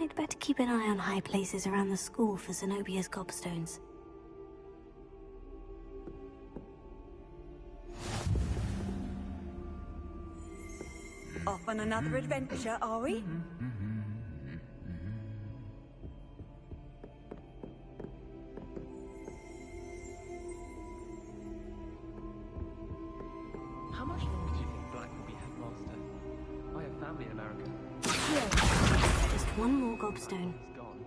I'd better keep an eye on high places around the school for Zenobia's gobstones. Off on another adventure, are we? How much longer do you think Black will be headmaster? I have family in America. Here, just one more gobstone. It's gone.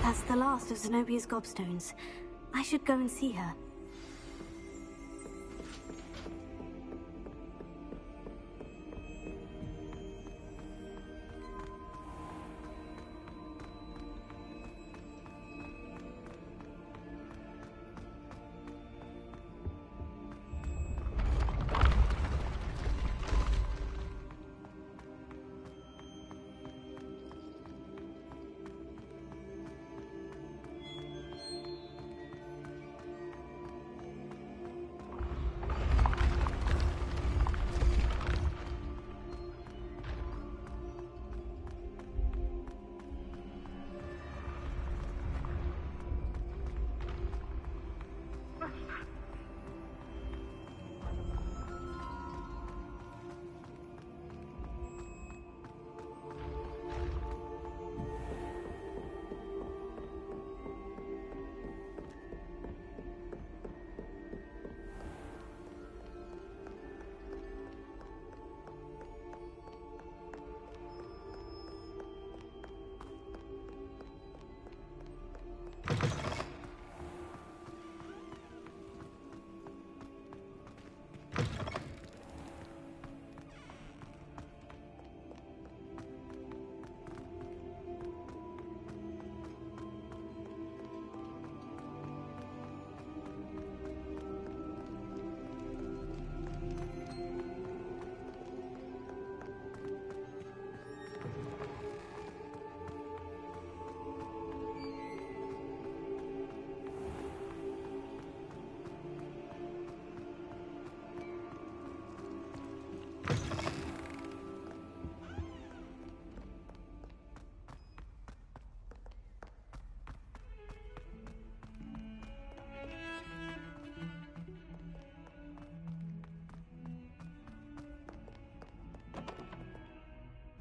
That's the last of Zenobia's gobstones. I should go and see her.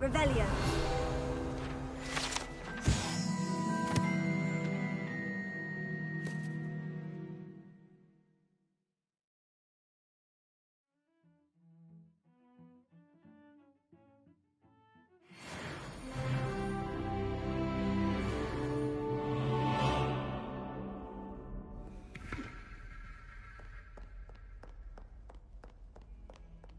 Revelio.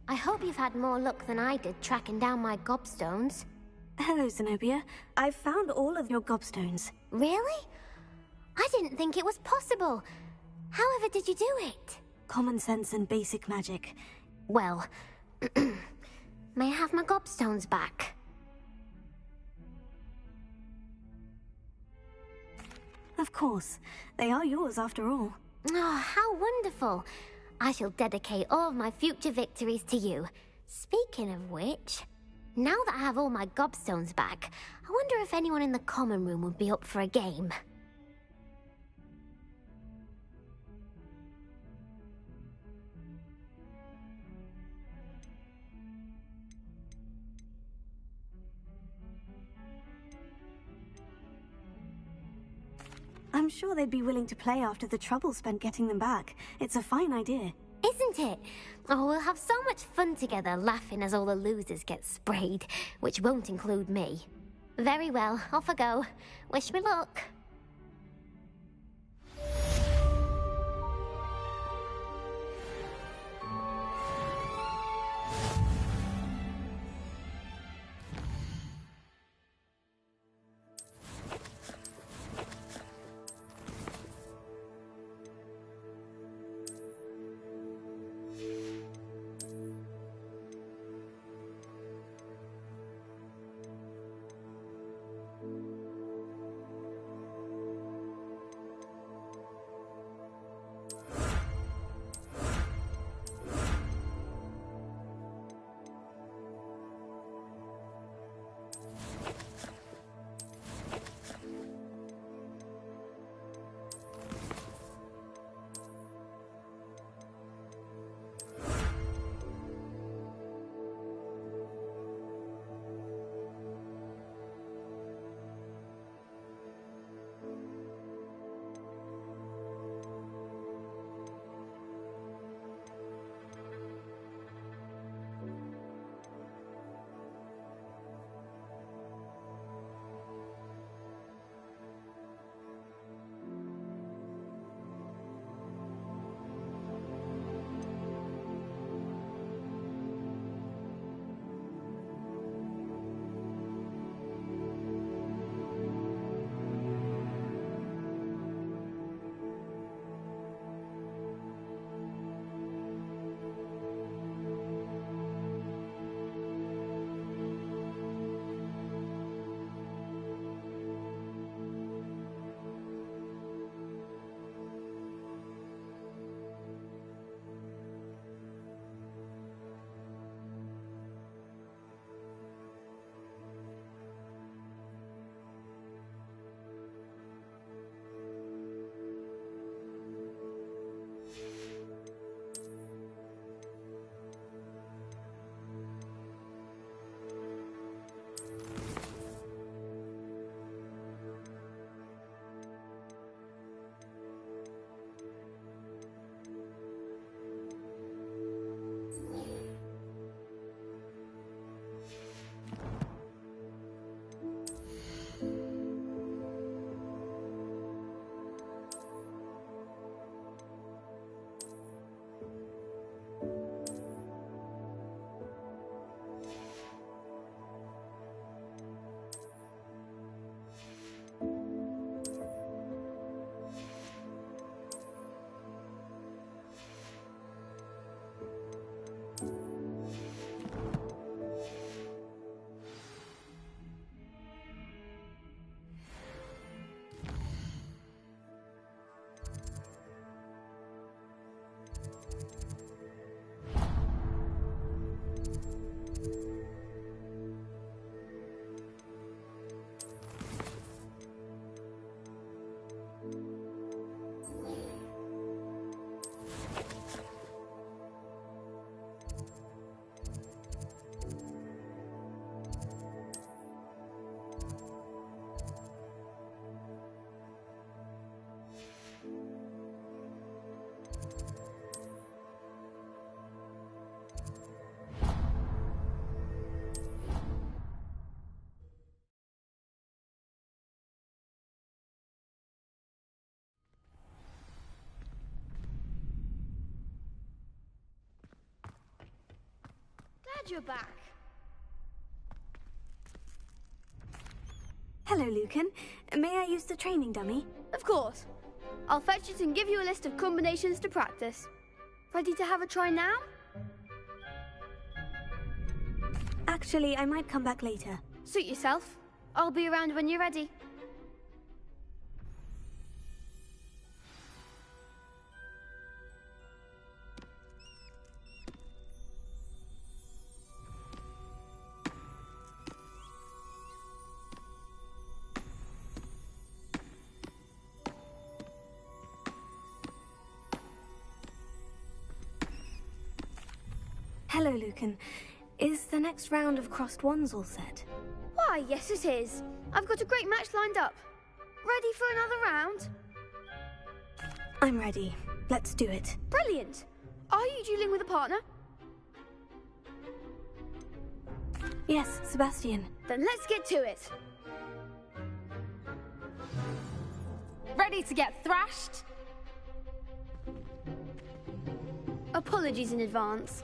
I hope you've had more luck than I did tracking down my gobstones. Hello, Zenobia. I've found all of your gobstones. Really? I didn't think it was possible. However did you do it? Common sense and basic magic. Well, may I have my gobstones back? Of course. They are yours after all. Oh, how wonderful. I shall dedicate all of my future victories to you. Speaking of which, now that I have all my gobstones back, I wonder if anyone in the common room would be up for a game. I'm sure they'd be willing to play after the trouble spent getting them back. It's a fine idea. Isn't it? Oh, we'll have so much fun together, laughing as all the losers get sprayed, which won't include me. Very well, off I go. Wish me luck. Glad you're back. Hello, Lucan. May I use the training dummy? Of course. I'll fetch it and give you a list of combinations to practice. Ready to have a try now? Actually, I might come back later. Suit yourself. I'll be around when you're ready. Hello, Lucan. Is the next round of crossed wands all set? Why, yes it is. I've got a great match lined up. Ready for another round? I'm ready. Let's do it. Brilliant. Are you dueling with a partner? Yes, Sebastian. Then let's get to it. Ready to get thrashed? Apologies in advance.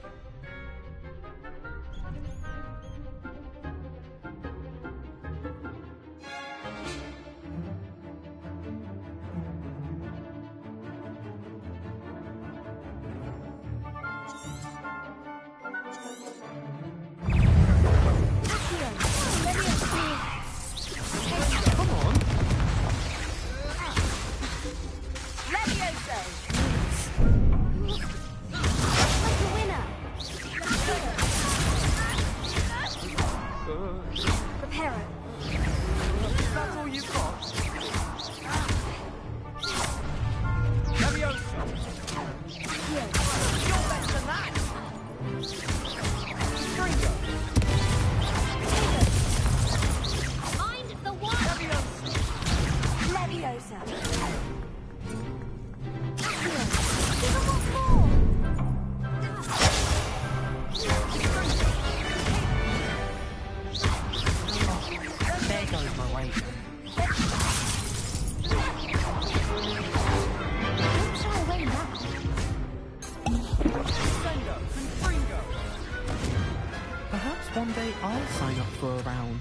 One day I'll sign up for a round.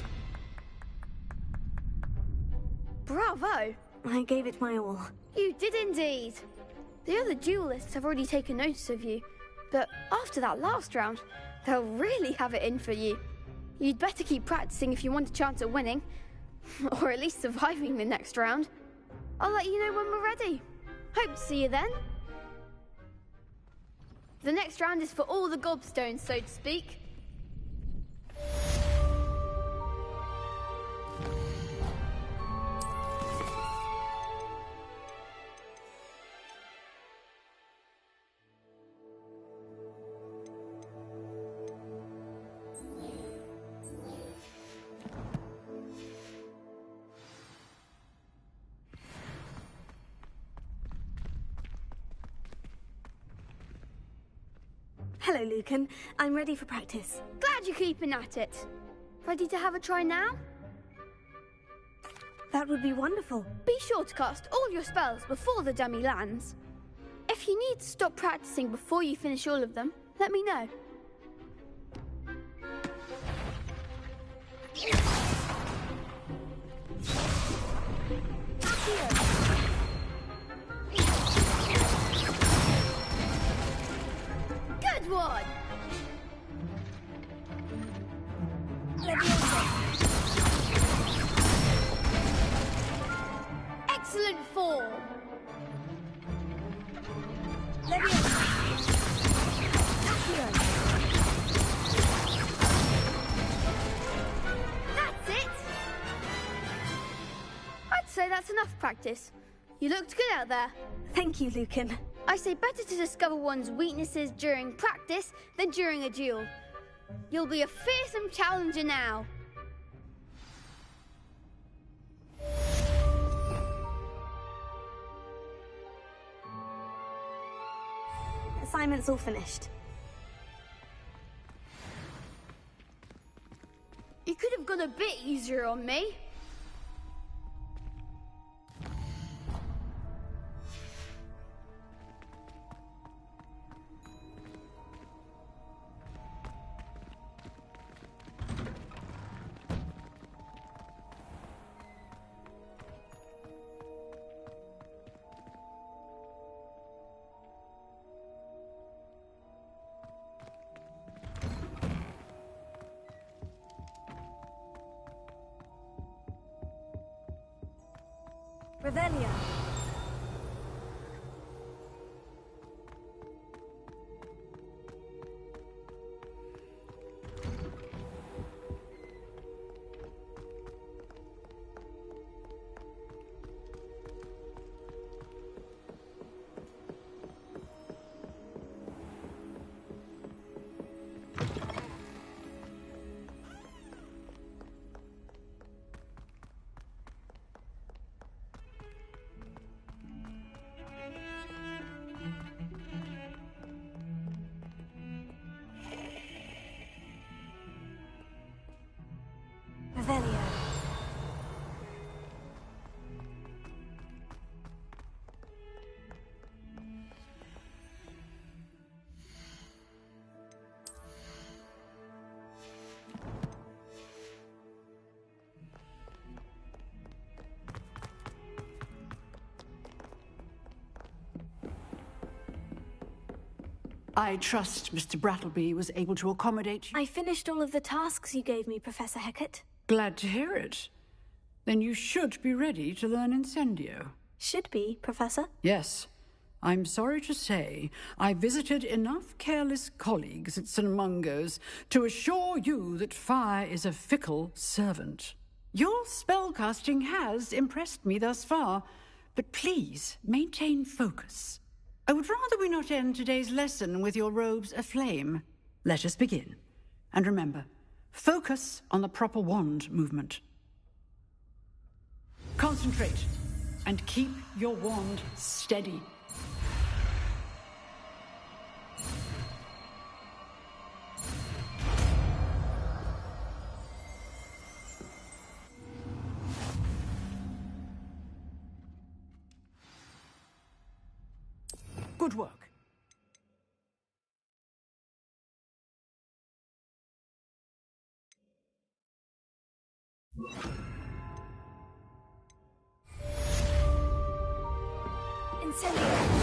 Bravo! I gave it my all. You did indeed. The other duelists have already taken notice of you, but after that last round, they'll really have it in for you. You'd better keep practicing if you want a chance at winning, or at least surviving the next round. I'll let you know when we're ready. Hope to see you then. The next round is for all the gobstones, so to speak. Hello, Lucan. I'm ready for practice. Glad you're keeping at it. Ready to have a try now? That would be wonderful. Be sure to cast all your spells before the dummy lands. If you need to stop practicing before you finish all of them, let me know. Good one! Excellent form! That's it! I'd say that's enough practice. You looked good out there. Thank you, Lucan. I say better to discover one's weaknesses during practice than during a duel. You'll be a fearsome challenger now. Assignment's all finished. You could have gone a bit easier on me. Revelio. Revelio. I trust Mr. Brattleby was able to accommodate you. I finished all of the tasks you gave me, Professor Hecat. Glad to hear it. Then you should be ready to learn Incendio. Should be, Professor. Yes. I'm sorry to say I visited enough careless colleagues at St. Mungo's to assure you that fire is a fickle servant. Your spellcasting has impressed me thus far, but please maintain focus. I would rather we not end today's lesson with your robes aflame. Let us begin. And remember, focus on the proper wand movement. Concentrate and keep your wand steady. Good work. Incendio.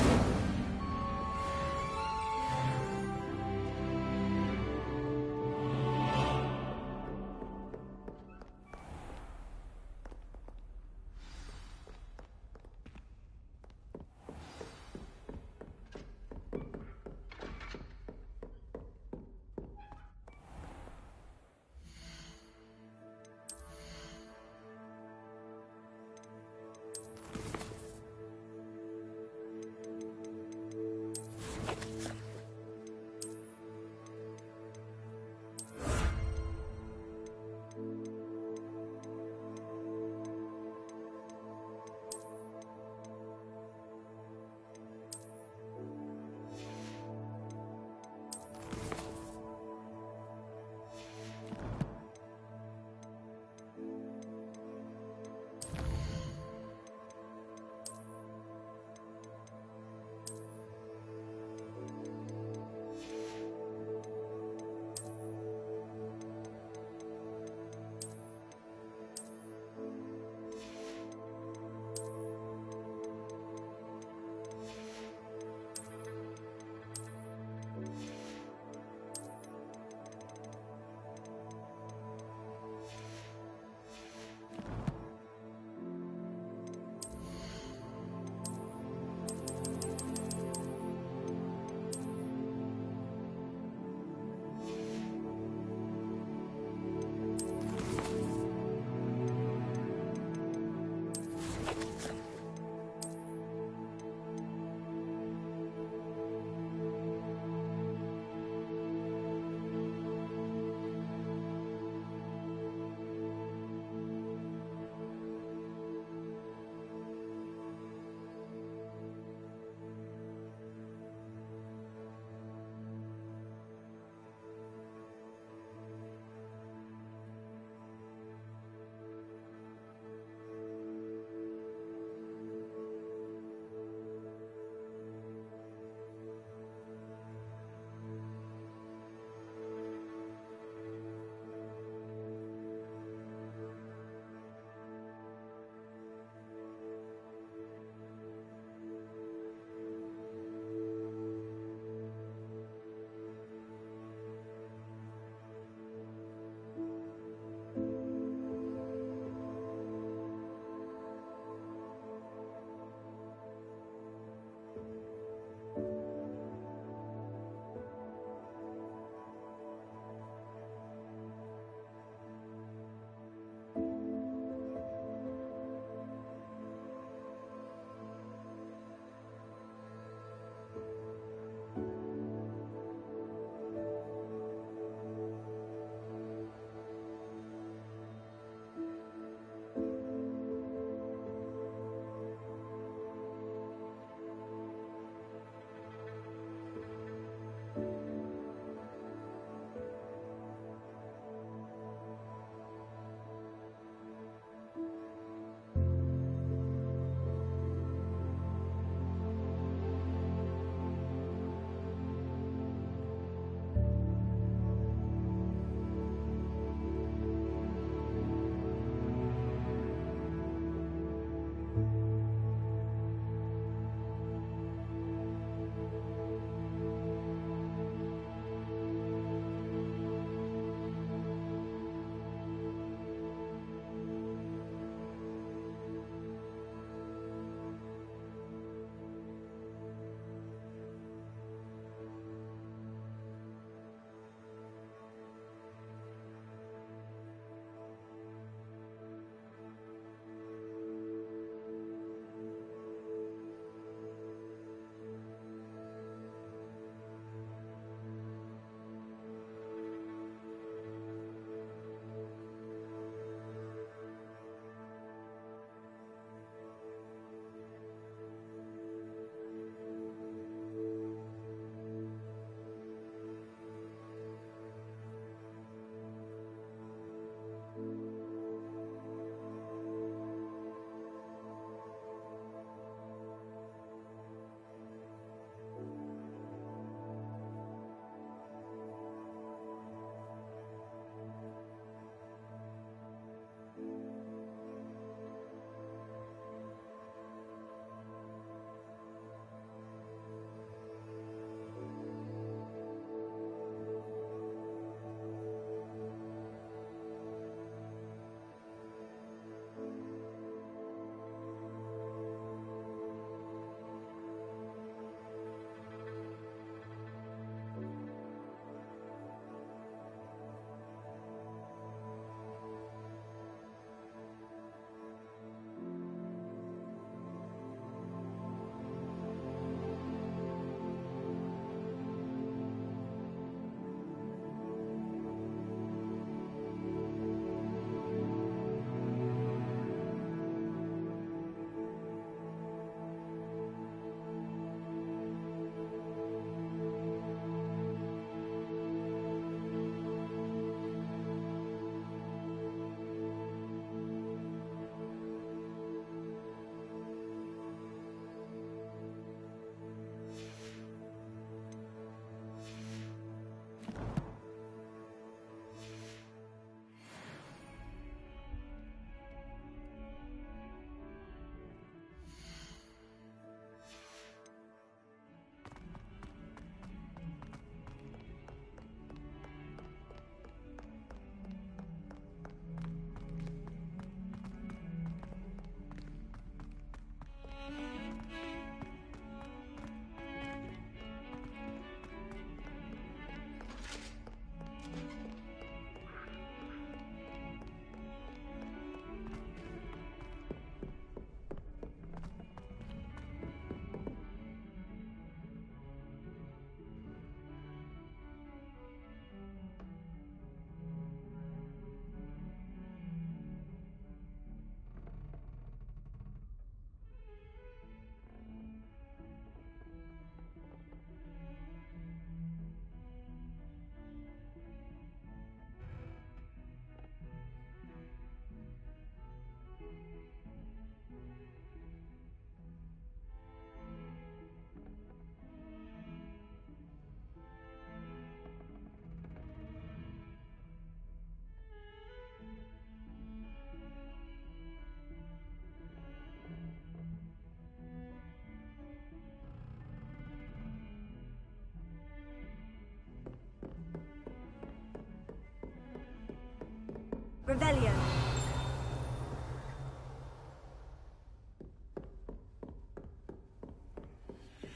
Revelio.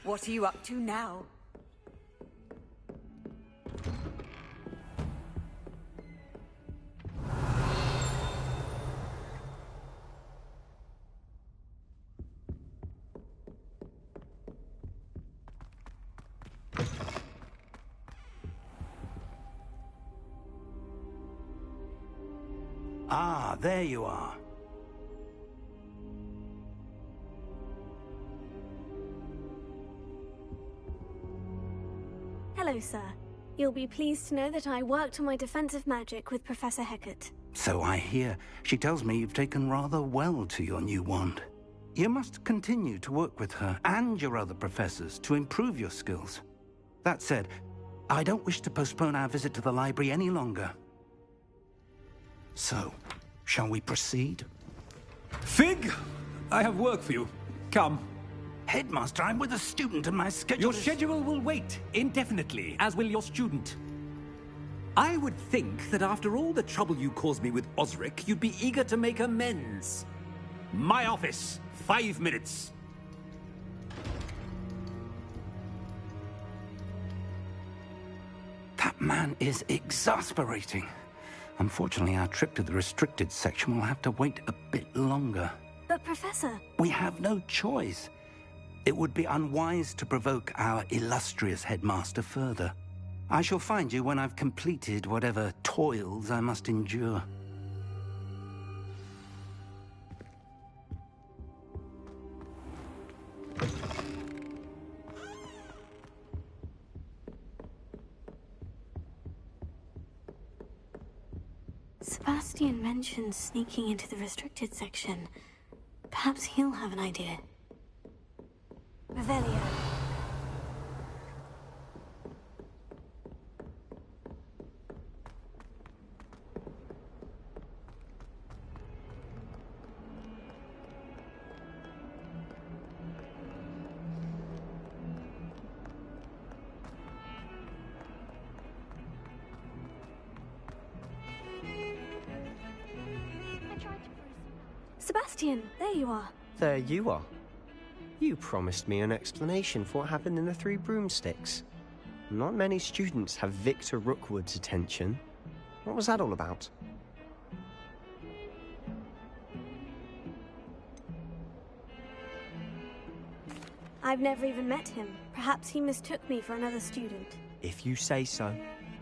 What are you up to now? Ah, there you are. Hello, sir. You'll be pleased to know that I worked on my defensive magic with Professor Hecat. So I hear. She tells me you've taken rather well to your new wand. You must continue to work with her and your other professors to improve your skills. That said, I don't wish to postpone our visit to the library any longer. So, shall we proceed? Fig! I have work for you. Come. Headmaster, I'm with a student and my schedule Your schedule will wait indefinitely, as will your student. I would think that after all the trouble you caused me with Osric, you'd be eager to make amends. My office, 5 minutes. That man is exasperating. Unfortunately, our trip to the restricted section will have to wait a bit longer. But, Professor... We have no choice. It would be unwise to provoke our illustrious headmaster further. I shall find you when I've completed whatever toils I must endure. Sebastian mentioned sneaking into the restricted section. Perhaps he'll have an idea. Revelio. Sebastian, there you are. There you are. You promised me an explanation for what happened in the Three Broomsticks. Not many students have Victor Rookwood's attention. What was that all about? I've never even met him. Perhaps he mistook me for another student. If you say so.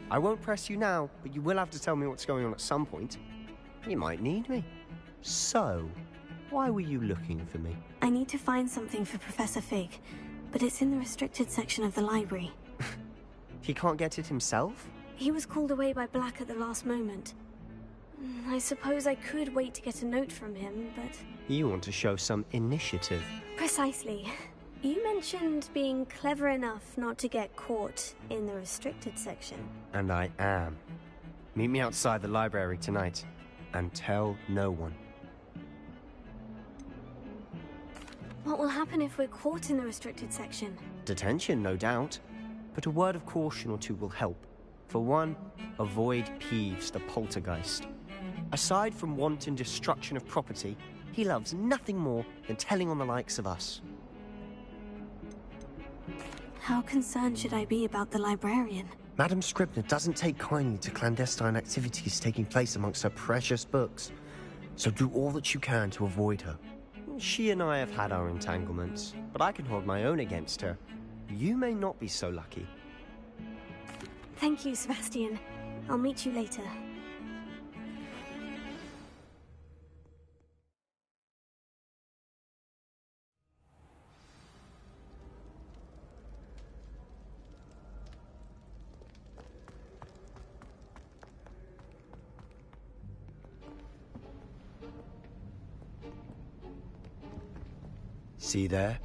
I won't press you now, but you will have to tell me what's going on at some point. You might need me. So, why were you looking for me? I need to find something for Professor Fig, but it's in the restricted section of the library. He can't get it himself? He was called away by Black at the last moment. I suppose I could wait to get a note from him, but... You want to show some initiative. Precisely. You mentioned being clever enough not to get caught in the restricted section. And I am. Meet me outside the library tonight, and tell no one. What will happen if we're caught in the restricted section? Detention, no doubt. But a word of caution or two will help. For one, avoid Peeves, the poltergeist. Aside from wanton destruction of property, he loves nothing more than telling on the likes of us. How concerned should I be about the librarian? Madame Scribner doesn't take kindly to clandestine activities taking place amongst her precious books. So do all that you can to avoid her. She and I have had our entanglements, but I can hold my own against her. You may not be so lucky. Thank you, Sebastian. I'll meet you later. See there?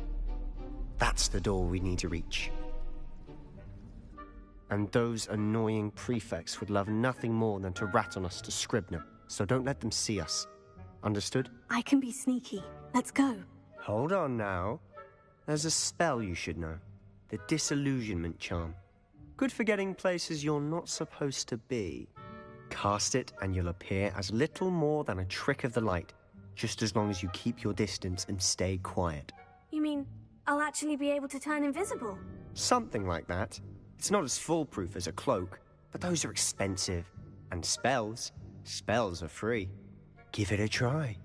That's the door we need to reach. And those annoying prefects would love nothing more than to rat on us to Scribner, so don't let them see us. Understood? I can be sneaky. Let's go. Hold on now. There's a spell you should know. The Disillusionment Charm. Good for getting places you're not supposed to be. Cast it and you'll appear as little more than a trick of the light, just as long as you keep your distance and stay quiet. You mean I'll actually be able to turn invisible? Something like that. It's not as foolproof as a cloak, but those are expensive. And spells are free. Give it a try.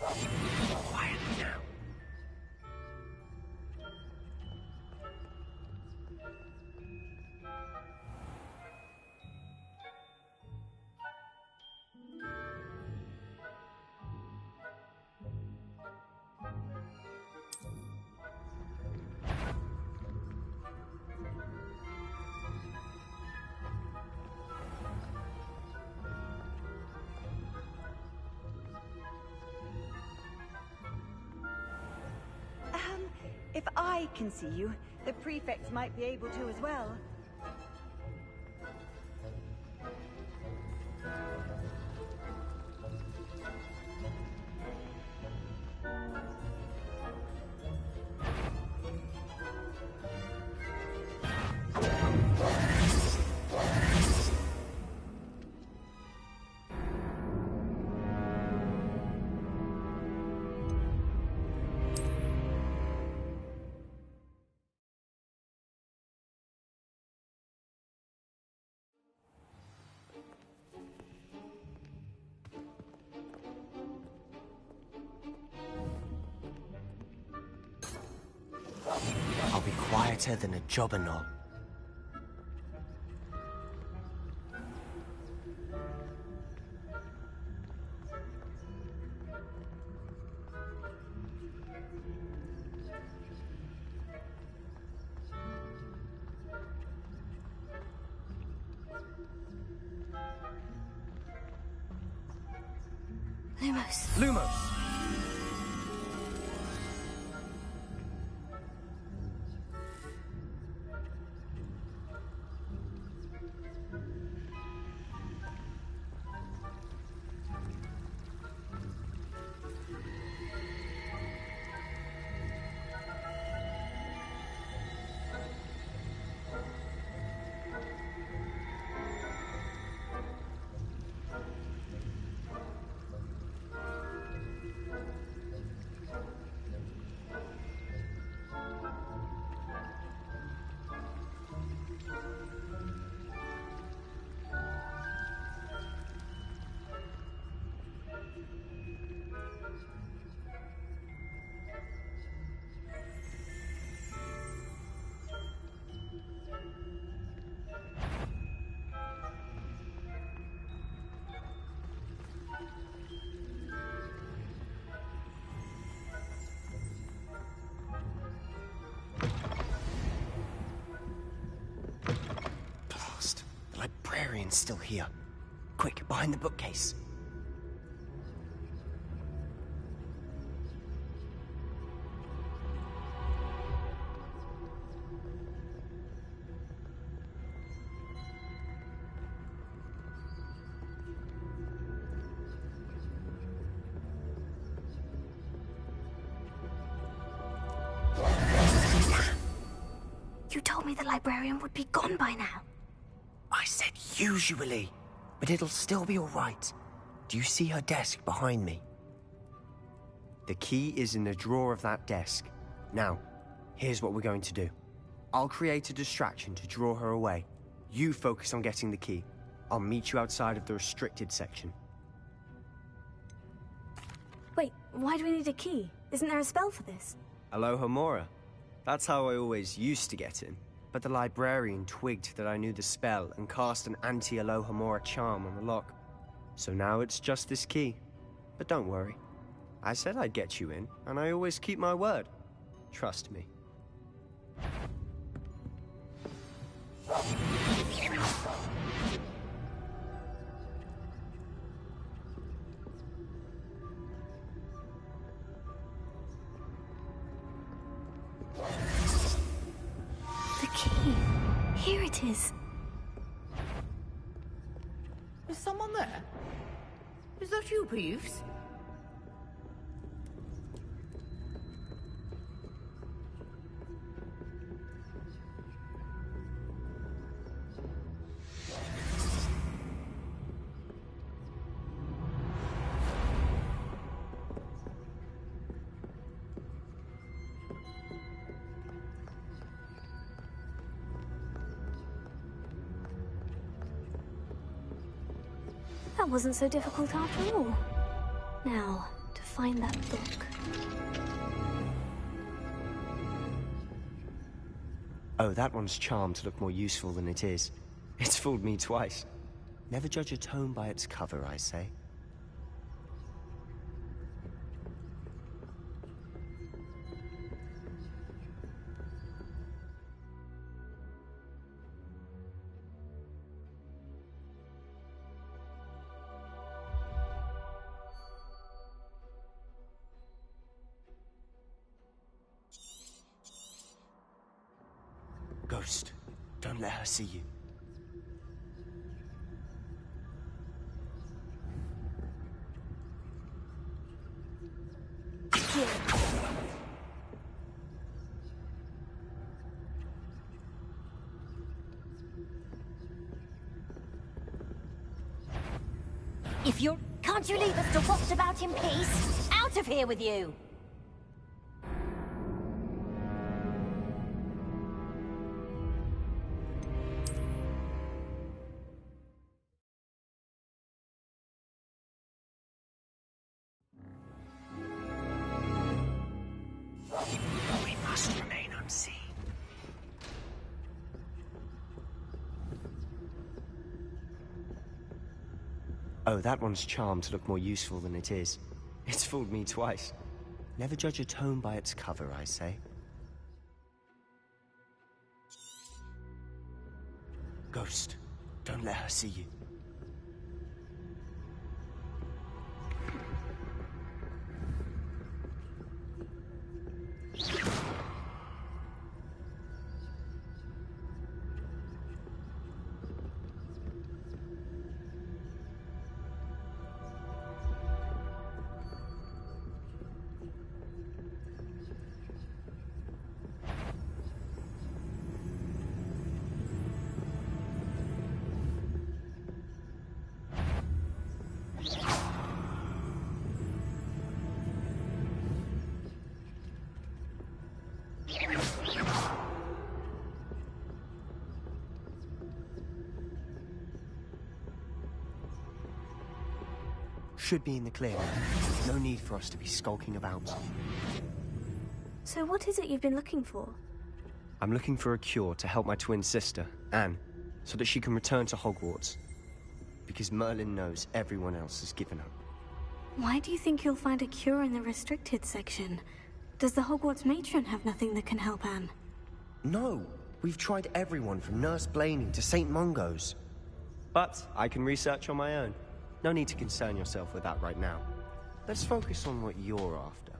Quiet now. If I can see you, the prefects might be able to as well. I'll be quieter than a jobberknoll. Lumos! Librarian's still here. Quick, behind the bookcase. You told me the librarian would be gone by now. I said usually, but it'll still be all right. Do you see her desk behind me? The key is in the drawer of that desk. Now, here's what we're going to do. I'll create a distraction to draw her away. You focus on getting the key. I'll meet you outside of the restricted section. Wait, why do we need a key? Isn't there a spell for this? Alohomora. That's how I always used to get in. But the librarian twigged that I knew the spell and cast an anti-Alohomora charm on the lock. So now it's just this key. But don't worry. I said I'd get you in, and I always keep my word. Trust me. The key. Here it is. Is someone there? Is that you, Peeves? That wasn't so difficult after all. Now, to find that book. Oh, that one's charmed to look more useful than it is. It's fooled me twice. Never judge a tome by its cover, I say. Ghost, don't let her see you. If you're... Can't you leave us to waft about in peace? Out of here with you! We must remain unseen. Oh, that one's charmed to look more useful than it is. It's fooled me twice. Never judge a tome by its cover, I say. Ghost, don't let her see you. Should be in the clear. No need for us to be skulking about. So what is it you've been looking for? I'm looking for a cure to help my twin sister, Anne, so that she can return to Hogwarts. Because Merlin knows everyone else has given up. Why do you think you'll find a cure in the restricted section? Does the Hogwarts matron have nothing that can help Anne? No! We've tried everyone from Nurse Blaney to St. Mungo's. But I can research on my own. No need to concern yourself with that right now. Let's focus on what you're after.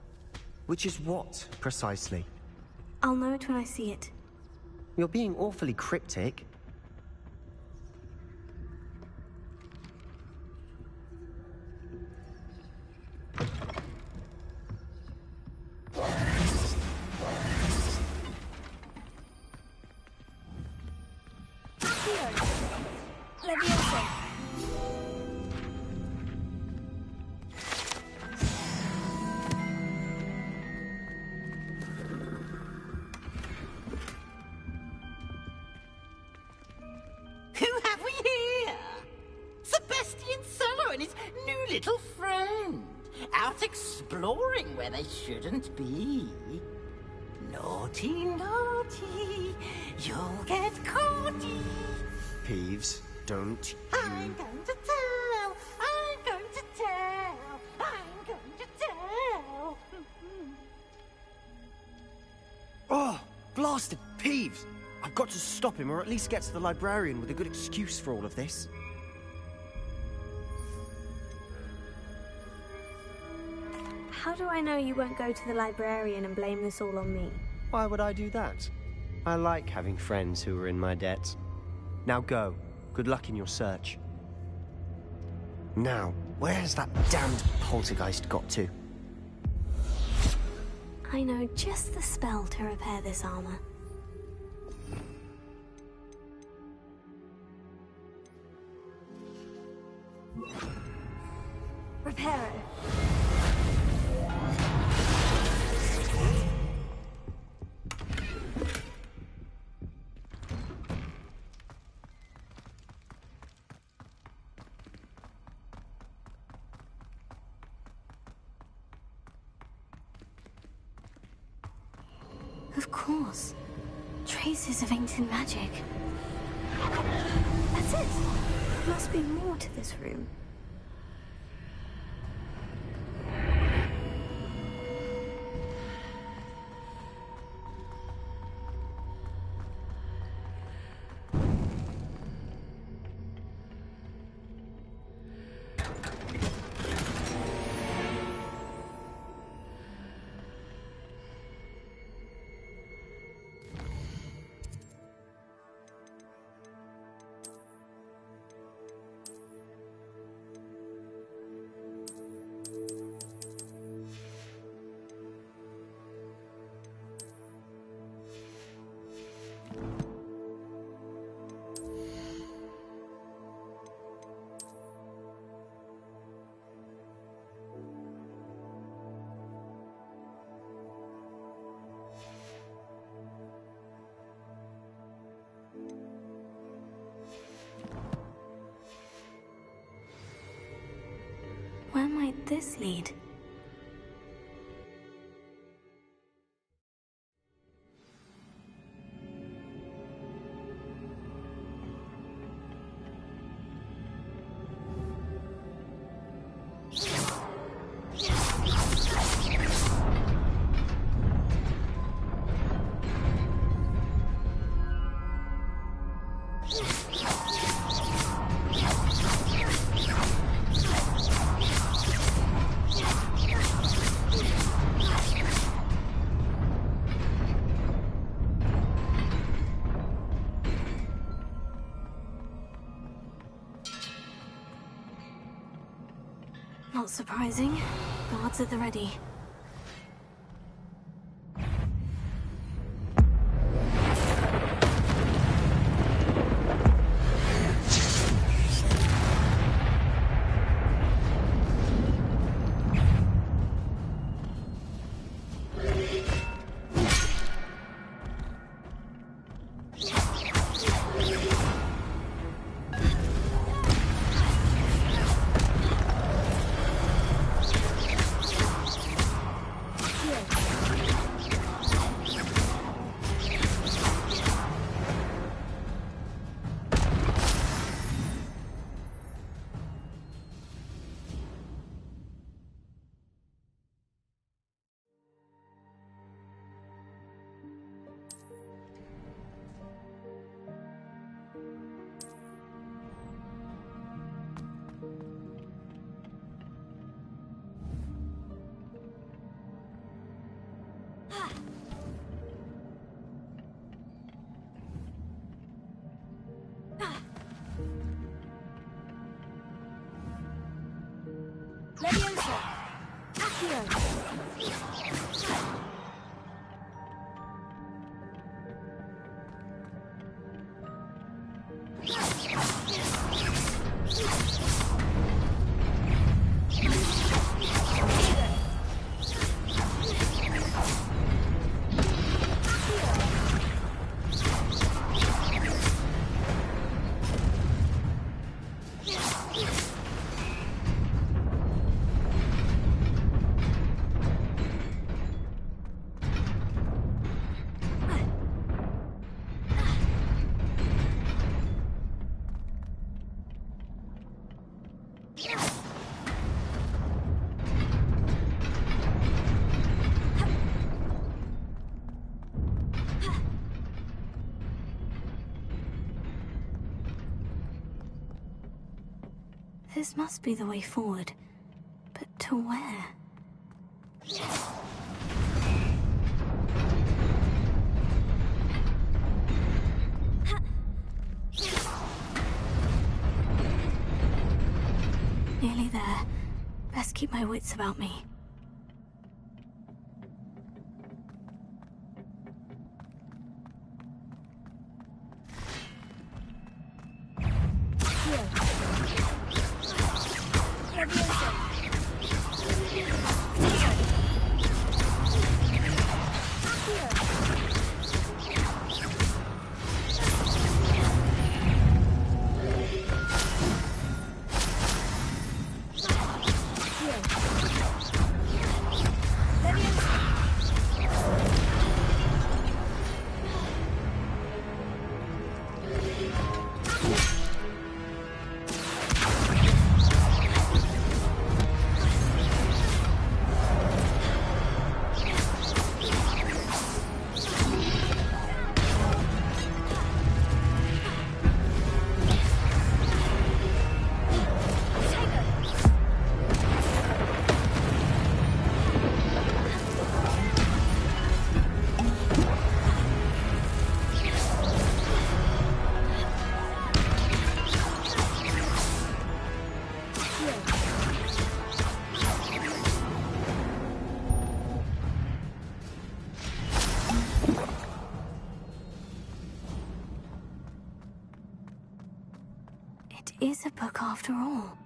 Which is what, precisely? I'll know it when I see it. You're being awfully cryptic. Who have we here? Sebastian Cello and his new little friend. Out exploring where they shouldn't be. Naughty, naughty, you'll get caughty. Peeves, don't I'm going to tell, I'm going to tell, I'm going to tell. Oh, blasted stop him, or at least get to the librarian with a good excuse for all of this. How do I know you won't go to the librarian and blame this all on me? Why would I do that? I like having friends who are in my debt. Now go. Good luck in your search. Now, where's that damned poltergeist got to? I know just the spell to repair this armor. Reparo. Of course. Traces of ancient magic. That's it. There must be more to this room. Where might this lead? Not surprising. Guards at the ready. Leviosa! Accio! This must be the way forward. But to where? Nearly there. Best keep my wits about me. It is a book after all.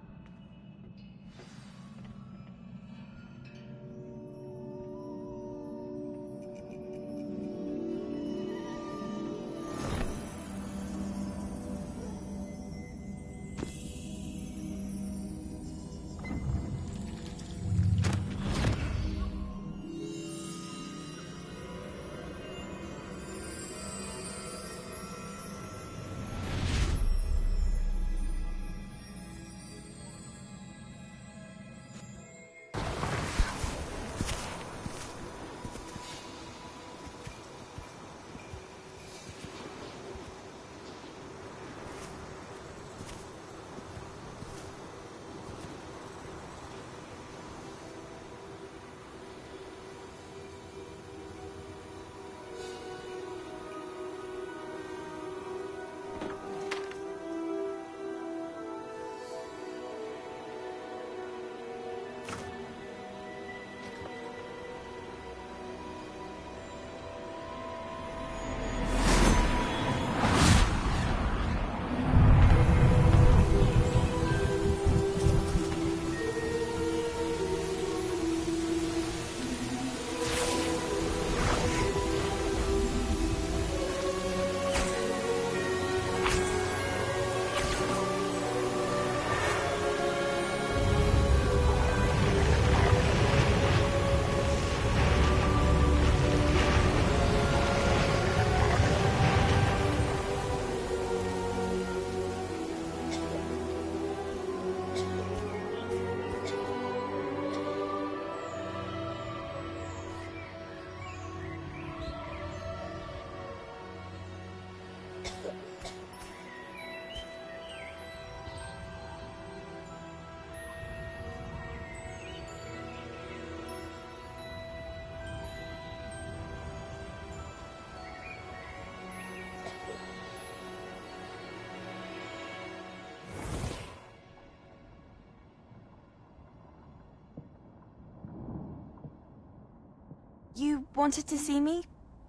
You wanted to see me?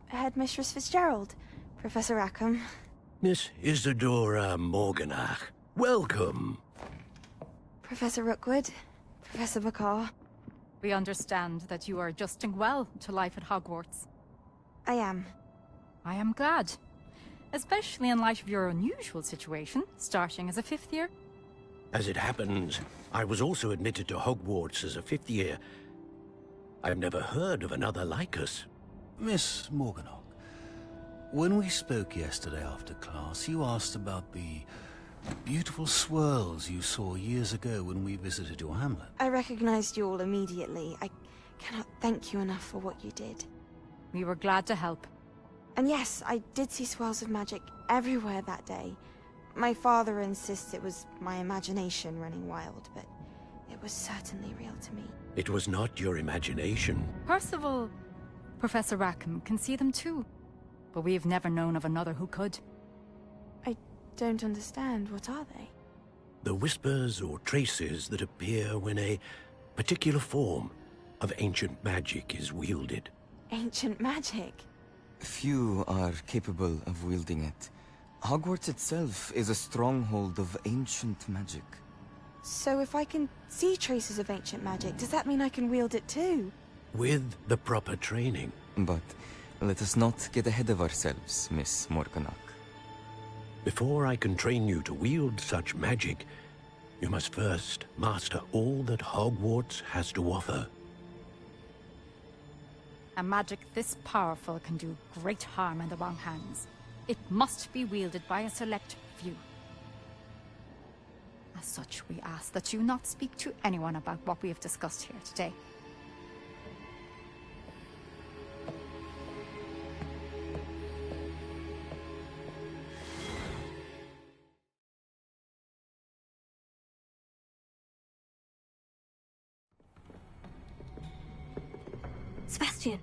Headmistress Fitzgerald, Professor Rackham. Miss Isadora Morganach, welcome. Professor Rookwood, Professor Bakar. We understand that you are adjusting well to life at Hogwarts. I am. I am glad. Especially in light of your unusual situation, starting as a 5th year. As it happens, I was also admitted to Hogwarts as a 5th year. I've never heard of another like us. Miss Morganach, when we spoke yesterday after class, you asked about the beautiful swirls you saw years ago when we visited your hamlet. I recognized you all immediately. I cannot thank you enough for what you did. We were glad to help. And yes, I did see swirls of magic everywhere that day. My father insists it was my imagination running wild, but it was certainly real to me. It was not your imagination. Percival, Professor Rackham can see them too. But we've never known of another who could. I don't understand. What are they? The whispers or traces that appear when a particular form of ancient magic is wielded. Ancient magic? Few are capable of wielding it. Hogwarts itself is a stronghold of ancient magic. So if I can see traces of ancient magic, does that mean I can wield it too? With the proper training. But let us not get ahead of ourselves, Miss Morganach. Before I can train you to wield such magic, you must first master all that Hogwarts has to offer. A magic this powerful can do great harm in the wrong hands. It must be wielded by a select few. As such, we ask that you not speak to anyone about what we have discussed here today. Sebastian.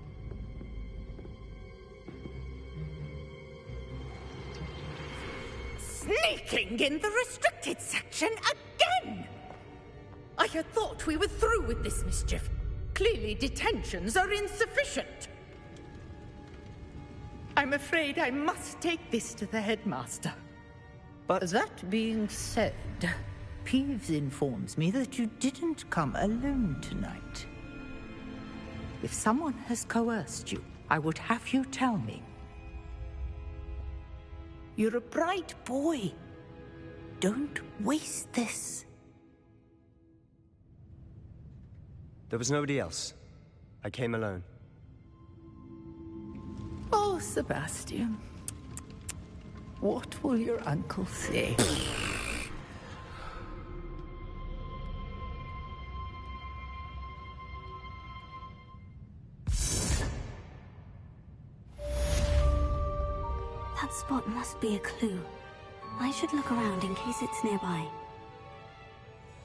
Sneaking in the restricted section again! I had thought we were through with this mischief. Clearly detentions are insufficient. I'm afraid I must take this to the headmaster. But that being said, Peeves informs me that you didn't come alone tonight. If someone has coerced you, I would have you tell me. You're a bright boy. Don't waste this. There was nobody else. I came alone. Oh, Sebastian. What will your uncle say? That spot must be a clue. I should look around in case it's nearby.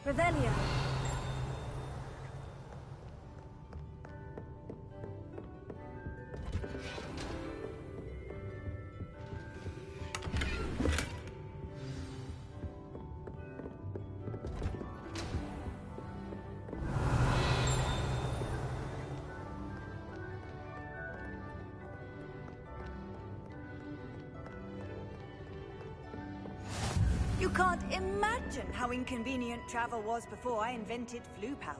Revelio. You can't imagine how inconvenient travel was before I invented flu powder.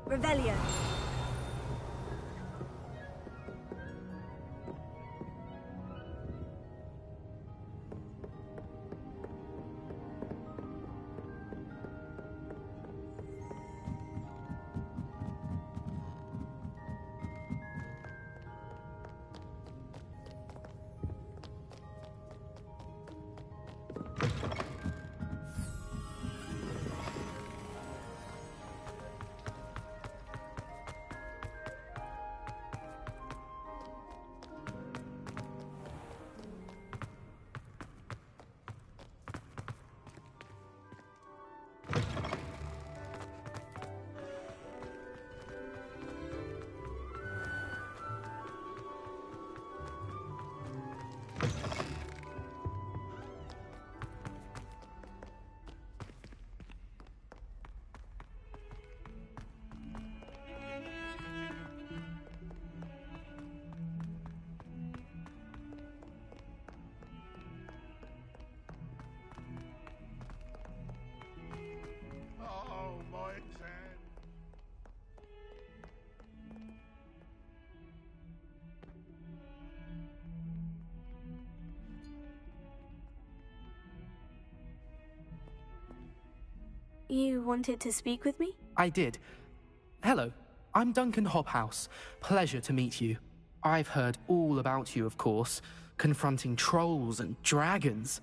Revelio. You wanted to speak with me? I did. Hello, I'm Duncan Hobhouse. Pleasure to meet you. I've heard all about you, of course. confronting trolls and dragons.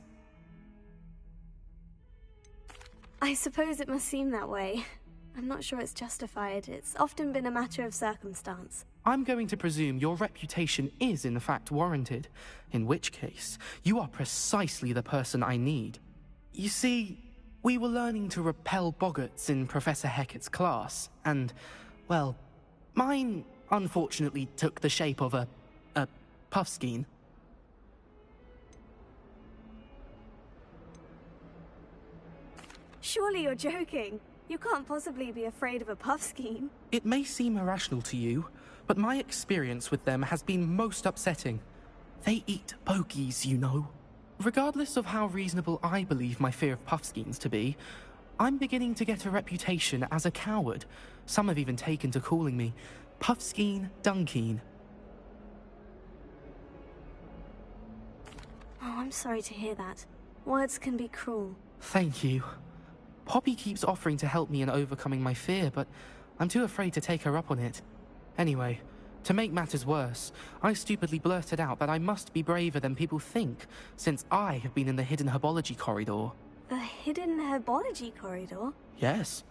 I suppose it must seem that way. I'm not sure it's justified. It's often been a matter of circumstance. I'm going to presume your reputation is in fact warranted, in which case, you are precisely the person I need. You see, we were learning to repel boggarts in Professor Hecat's class, and, well, mine unfortunately took the shape of a puffskein. Surely you're joking. You can't possibly be afraid of a puffskein. It may seem irrational to you, but my experience with them has been most upsetting. They eat bogies, you know. Regardless of how reasonable I believe my fear of puffskeins to be, I'm beginning to get a reputation as a coward. Some have even taken to calling me Puffskein Dunkeen. Oh, I'm sorry to hear that. Words can be cruel. Thank you. Poppy keeps offering to help me in overcoming my fear, but I'm too afraid to take her up on it. Anyway, to make matters worse, I stupidly blurted out that I must be braver than people think, since I have been in the hidden herbology corridor. The hidden herbology corridor? Yes.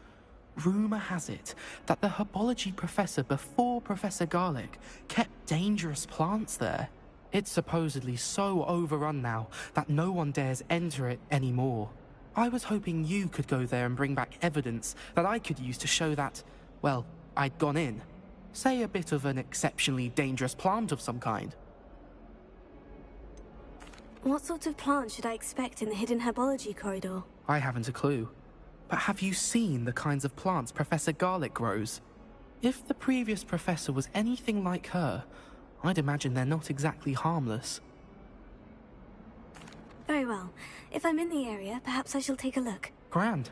Rumour has it that the herbology professor before Professor Garlic kept dangerous plants there. It's supposedly so overrun now that no one dares enter it anymore. I was hoping you could go there and bring back evidence that I could use to show that, well, I'd gone in. Say a bit of an exceptionally dangerous plant of some kind. What sort of plant should I expect in the hidden herbology corridor? I haven't a clue. But have you seen the kinds of plants Professor Garlic grows? If the previous professor was anything like her, I'd imagine they're not exactly harmless. Very well. If I'm in the area, perhaps I shall take a look. Grand.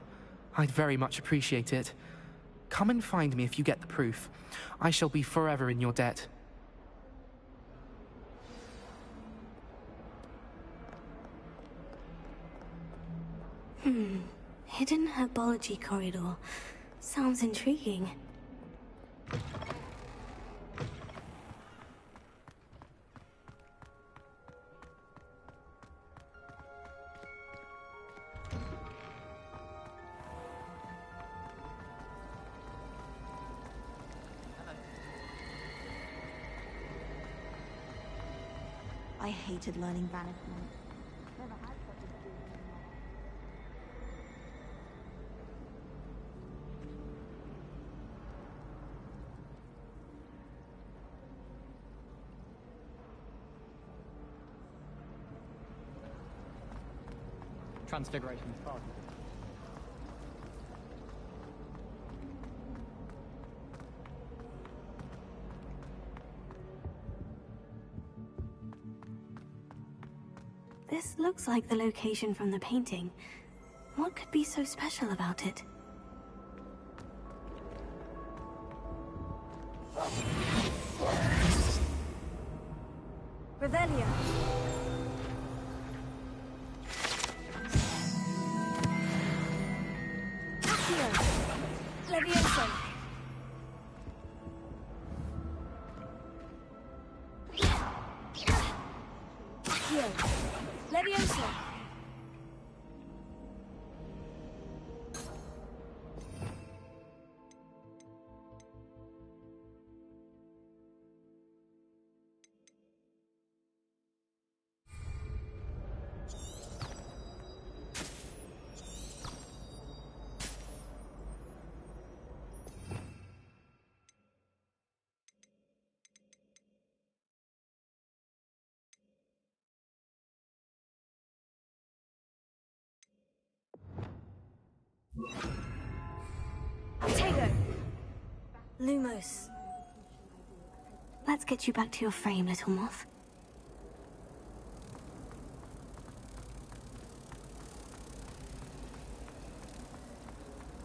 I'd very much appreciate it. Come and find me if you get the proof. I shall be forever in your debt. Hidden herbology corridor. Sounds intriguing. I hated learning banishment. Never had such a dream. Transfiguration target. This looks like the location from the painting. What could be so special about it? Revelio. Accio. Levioso. Accio. Levioso. Tego! Lumos. Let's get you back to your frame, little moth.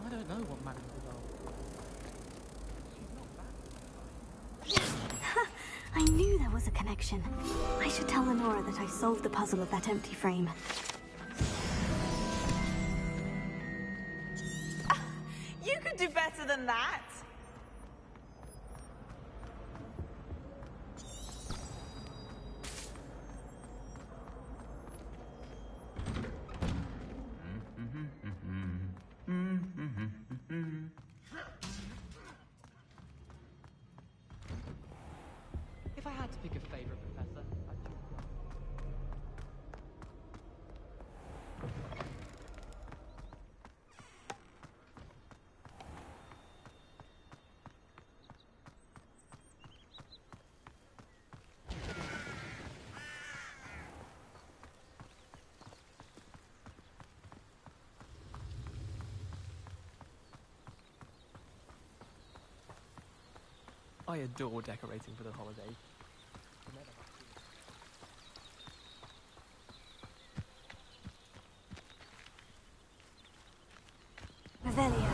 I don't know what Madame I knew there was a connection. I should tell Lenora that I solved the puzzle of that empty frame. You could do better than that. I had to pick a favorite professor, I'd choose one. I adore decorating for the holidays. Revelio.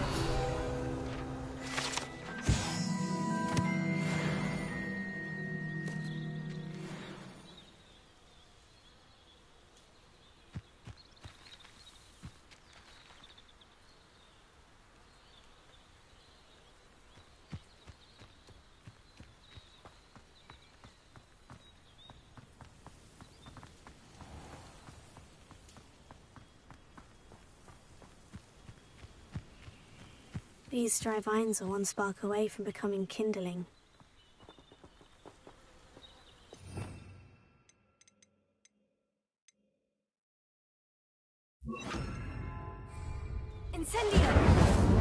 These dry vines are one spark away from becoming kindling. Incendio!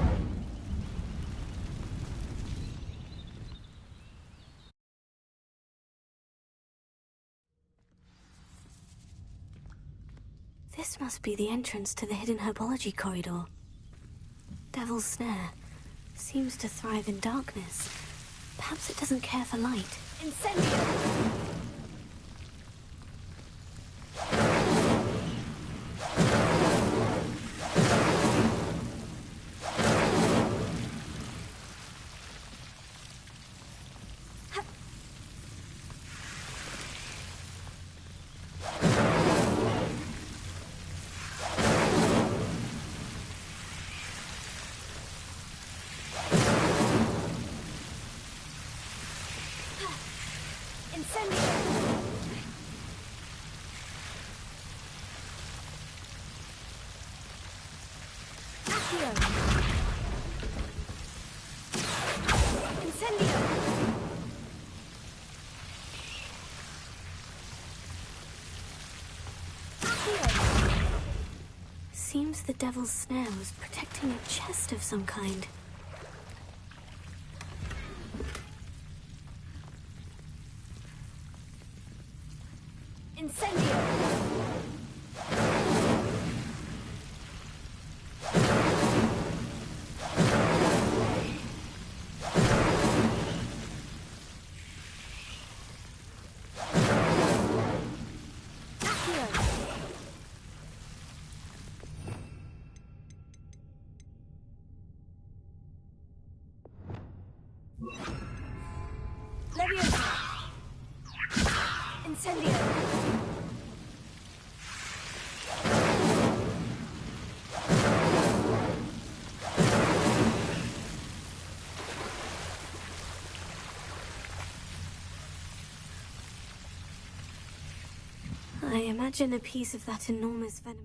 This must be the entrance to the hidden herbology corridor. Devil's Snare seems to thrive in darkness. Perhaps it doesn't care for light. Incendio! Seems the Devil's Snare was protecting a chest of some kind. Incendio! Leviosa! Incendio! I imagine a piece of that enormous venomous...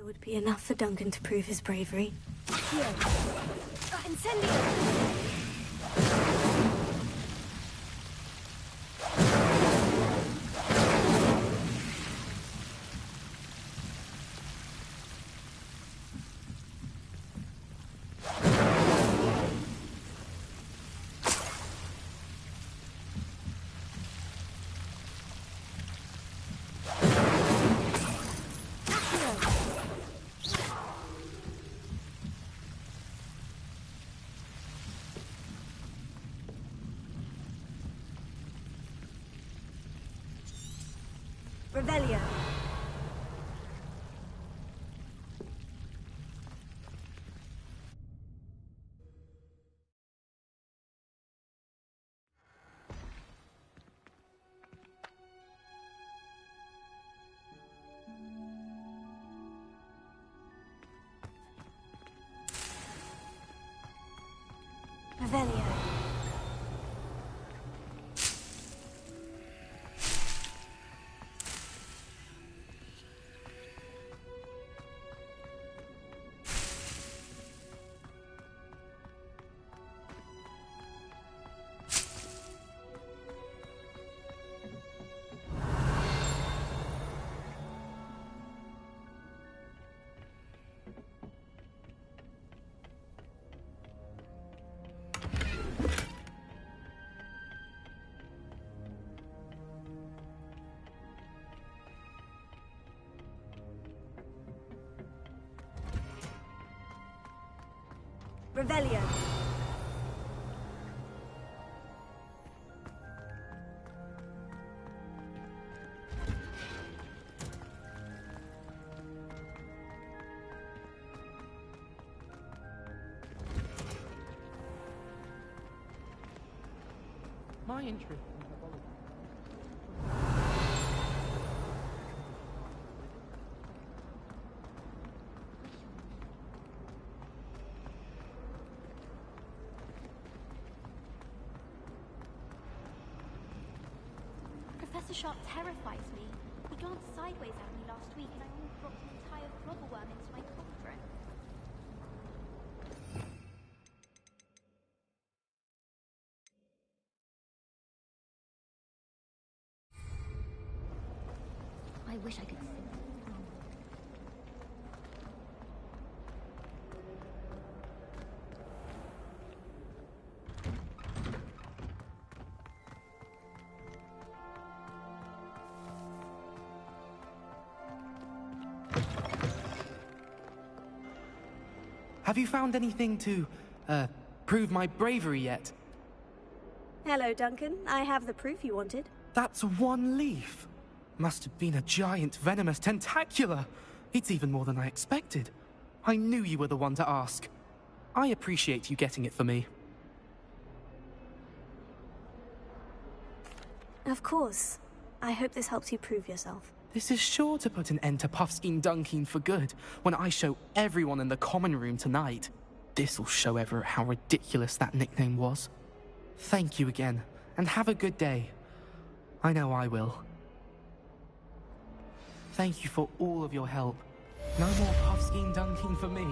would be enough for Duncan to prove his bravery. Incendio! Revelio. Revelio. Revelio. My interest in herbology. Professor Sharp terrifies me. He glanced sideways at me last week and I almost dropped an entire flobberworm into my cauldron. I wish I could sing. Have you found anything to, prove my bravery yet? Hello, Duncan. I have the proof you wanted. That's one leaf. Must have been a giant venomous tentacula. It's even more than I expected. I knew you were the one to ask. I appreciate you getting it for me. Of course. I hope this helps you prove yourself. This is sure to put an end to Puffskein Dunkin for good when I show everyone in the common room tonight. This'll show Everett how ridiculous that nickname was. Thank you again, and have a good day. I know I will. Thank you for all of your help. No more Puffskein Dunkin for me.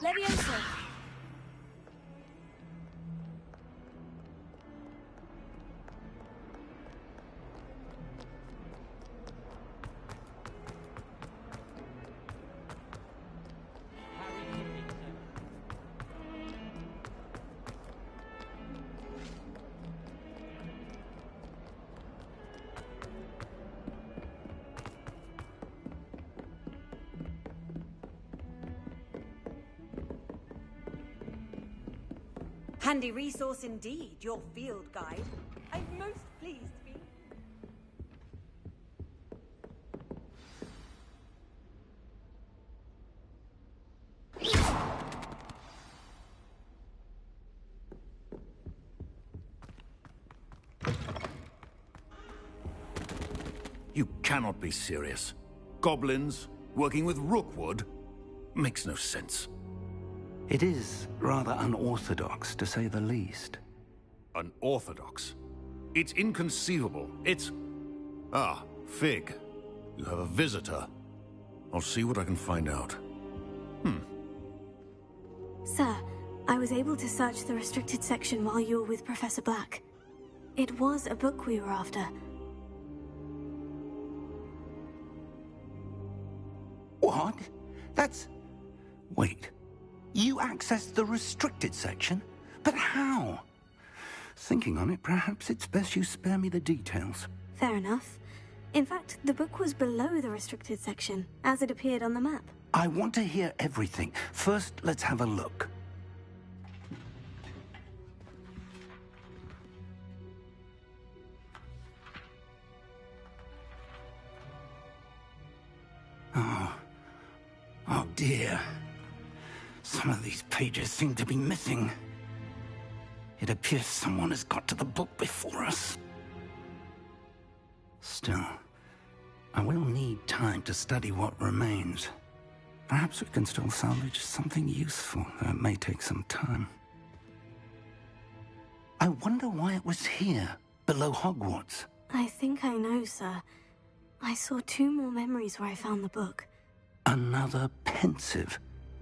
Leviosa! Handy resource indeed, your field guide. I'm most pleased to be... You cannot be serious. Goblins working with Rookwood? Makes no sense. It is rather unorthodox, to say the least. Unorthodox? It's inconceivable. It's... Ah, Fig. You have a visitor. I'll see what I can find out. Sir, I was able to search the restricted section while you were with Professor Black. It was a book we were after. What? That's... Wait. You accessed the restricted section? But how? Thinking on it, perhaps it's best you spare me the details. Fair enough. In fact, the book was below the restricted section, as it appeared on the map. I want to hear everything. First, let's have a look. Oh dear. Some of these pages seem to be missing. It appears someone has got to the book before us. Still, I will need time to study what remains. Perhaps we can still salvage something useful, though it may take some time. I wonder why it was here, below Hogwarts. I think I know, sir. I saw 2 more memories where I found the book. Another pensive.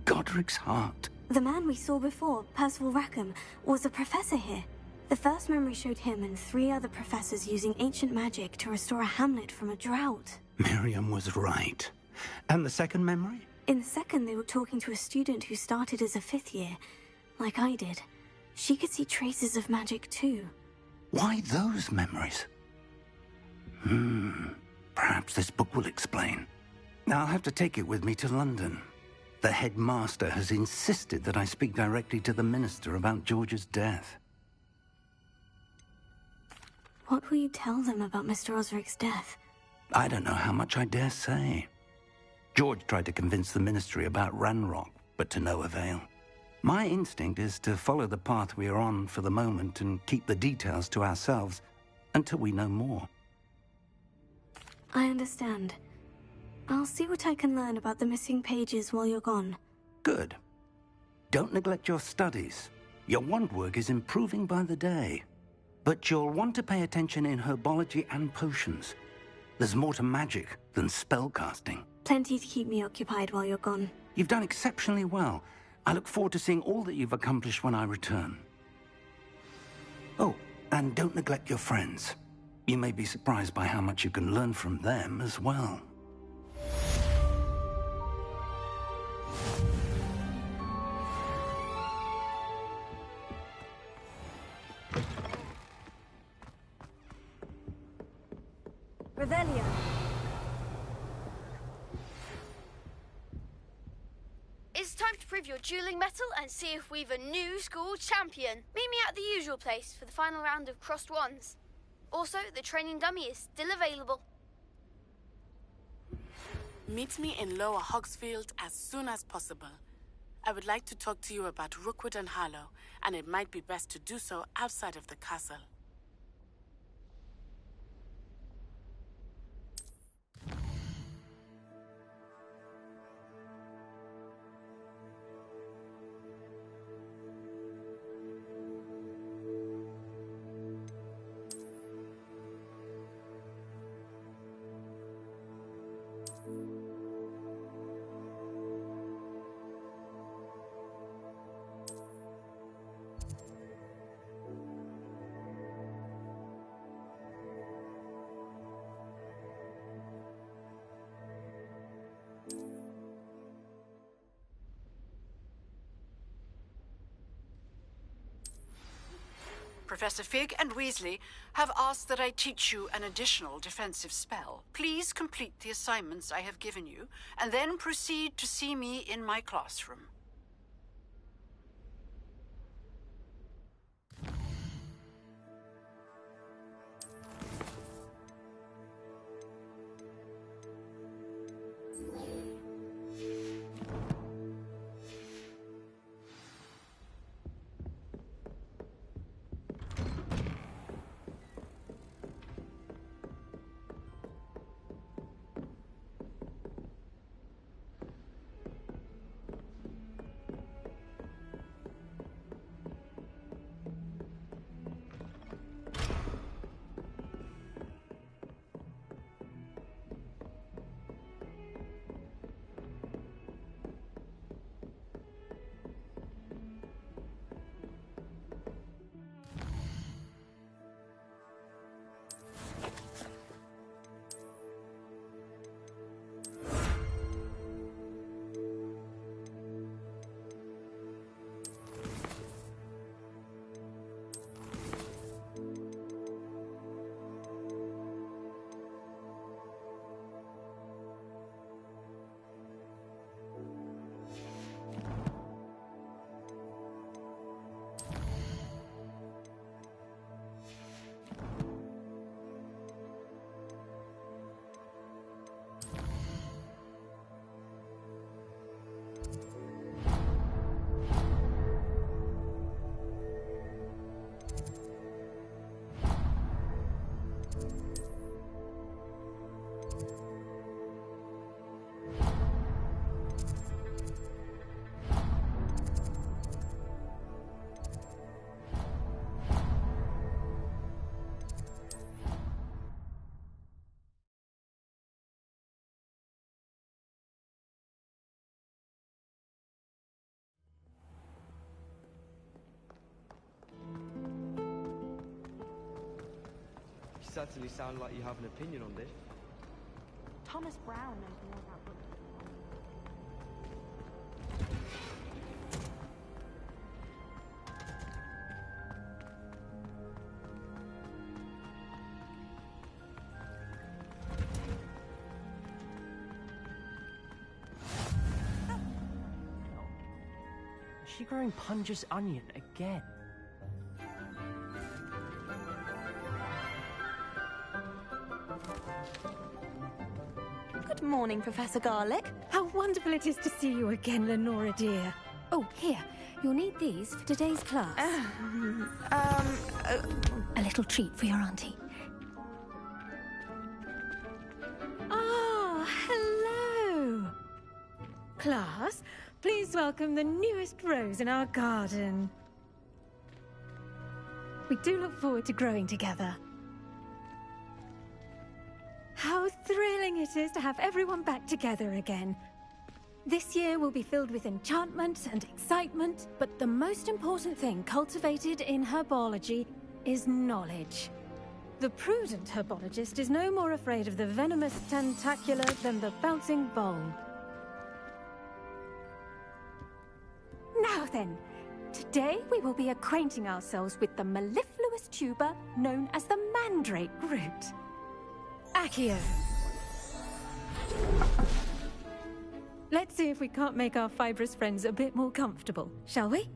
Godric's heart. The man we saw before, Percival Rackham, was a professor here. The first memory showed him and 3 other professors using ancient magic to restore a hamlet from a drought. Miriam was right. And the second memory? In the second, they were talking to a student who started as a 5th year, like I did. She could see traces of magic too. Why those memories? Perhaps this book will explain. I'll have to take it with me to London. The headmaster has insisted that I speak directly to the minister about George's death. What will you tell them about Mr. Osric's death? I don't know how much I dare say. George tried to convince the ministry about Ranrock, but to no avail. My instinct is to follow the path we are on for the moment and keep the details to ourselves until we know more. I understand. I'll see what I can learn about the missing pages while you're gone. Good. Don't neglect your studies. Your wand work is improving by the day. But you'll want to pay attention in herbology and potions. There's more to magic than spellcasting. Plenty to keep me occupied while you're gone. You've done exceptionally well. I look forward to seeing all that you've accomplished when I return. Oh, and don't neglect your friends. You may be surprised by how much you can learn from them as well. Revelio. It's time to prove your dueling mettle and see if we've a new school champion. Meet me at the usual place for the final round of crossed wands. Also, the training dummy is still available. Meet me in Lower Hogsfield as soon as possible. I would like to talk to you about Rookwood and Harlow, and it might be best to do so outside of the castle. Professor Fig and Weasley have asked that I teach you an additional defensive spell. Please complete the assignments I have given you, and then proceed to see me in my classroom. You certainly sound like you have an opinion on this. Thomas Brown knows more about books. Is she growing Punja's onion again? Good morning, Professor Garlick. How wonderful it is to see you again, Lenora dear. Oh, here. You'll need these for today's class. A little treat for your auntie. Ah, hello. Class, please welcome the newest rose in our garden. We do look forward to growing together. How thrilling it is to have everyone back together again. This year will be filled with enchantment and excitement, but the most important thing cultivated in herbology is knowledge. The prudent herbologist is no more afraid of the venomous tentacula than the bouncing bulb. Now then, today we will be acquainting ourselves with the mellifluous tuber known as the mandrake root. Accio. Let's see if we can't make our fibrous friends a bit more comfortable, shall we?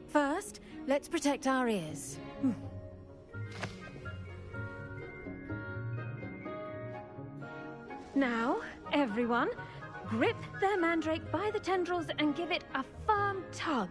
First, let's protect our ears. Now, everyone, grip their mandrake by the tendrils and give it a firm tug.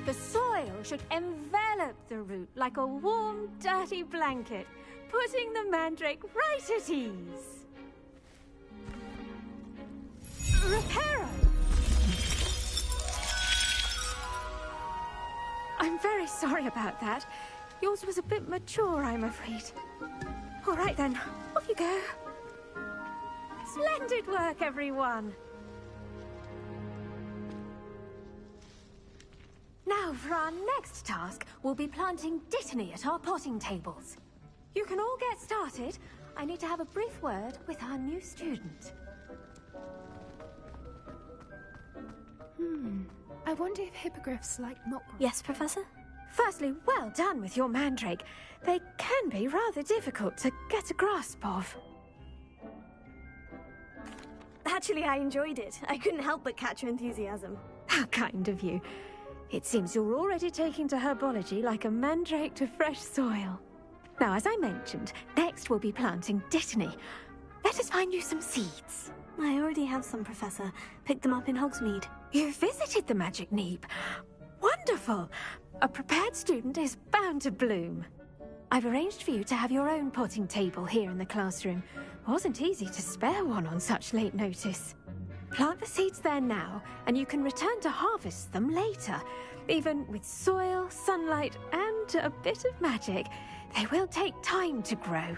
The soil should envelop the root like a warm, dirty blanket, putting the mandrake right at ease. Reparo! I'm very sorry about that. Yours was a bit mature, I'm afraid. All right then, off you go. Splendid work, everyone. Now, for our next task, we'll be planting Dittany at our potting tables. You can all get started. I need to have a brief word with our new student. I wonder if hippogriffs like milk. Yes, Professor? Firstly, well done with your mandrake. They can be rather difficult to get a grasp of. Actually, I enjoyed it. I couldn't help but catch your enthusiasm. How kind of you. It seems you're already taking to herbology like a mandrake to fresh soil. Now, as I mentioned, next we'll be planting Dittany. Let us find you some seeds. I already have some, Professor. Picked them up in Hogsmeade. You visited the Magic Neep. Wonderful! A prepared student is bound to bloom. I've arranged for you to have your own potting table here in the classroom. Wasn't easy to spare one on such late notice. Plant the seeds there now, and you can return to harvest them later. Even with soil, sunlight, and a bit of magic, they will take time to grow.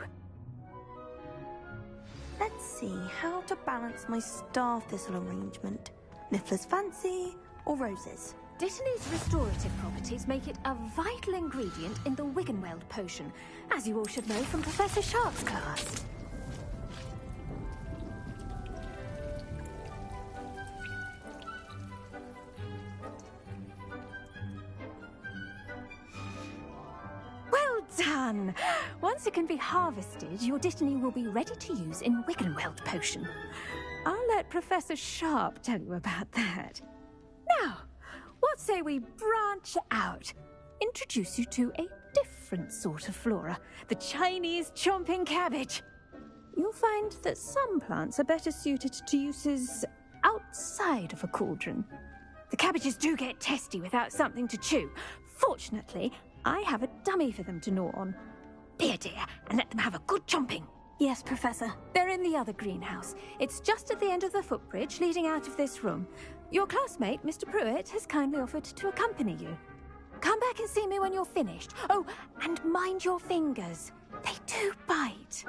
Let's see how to balance my star thistle arrangement. Niffler's fancy or roses? Dittany's restorative properties make it a vital ingredient in the Wiggenweld potion, as you all should know from Professor Sharp's class. Well done! Once it can be harvested, your Dittany will be ready to use in Wiggenweld potion. I'll let Professor Sharp tell you about that. Now, what say we branch out? Introduce you to a different sort of flora, the Chinese chomping cabbage. You'll find that some plants are better suited to uses outside of a cauldron. The cabbages do get testy without something to chew. Fortunately, I have a dummy for them to gnaw on. Be a dear and let them have a good chomping. Yes, Professor. They're in the other greenhouse. It's just at the end of the footbridge leading out of this room. Your classmate, Mr. Pruitt, has kindly offered to accompany you. Come back and see me when you're finished. Oh, and mind your fingers. They do bite.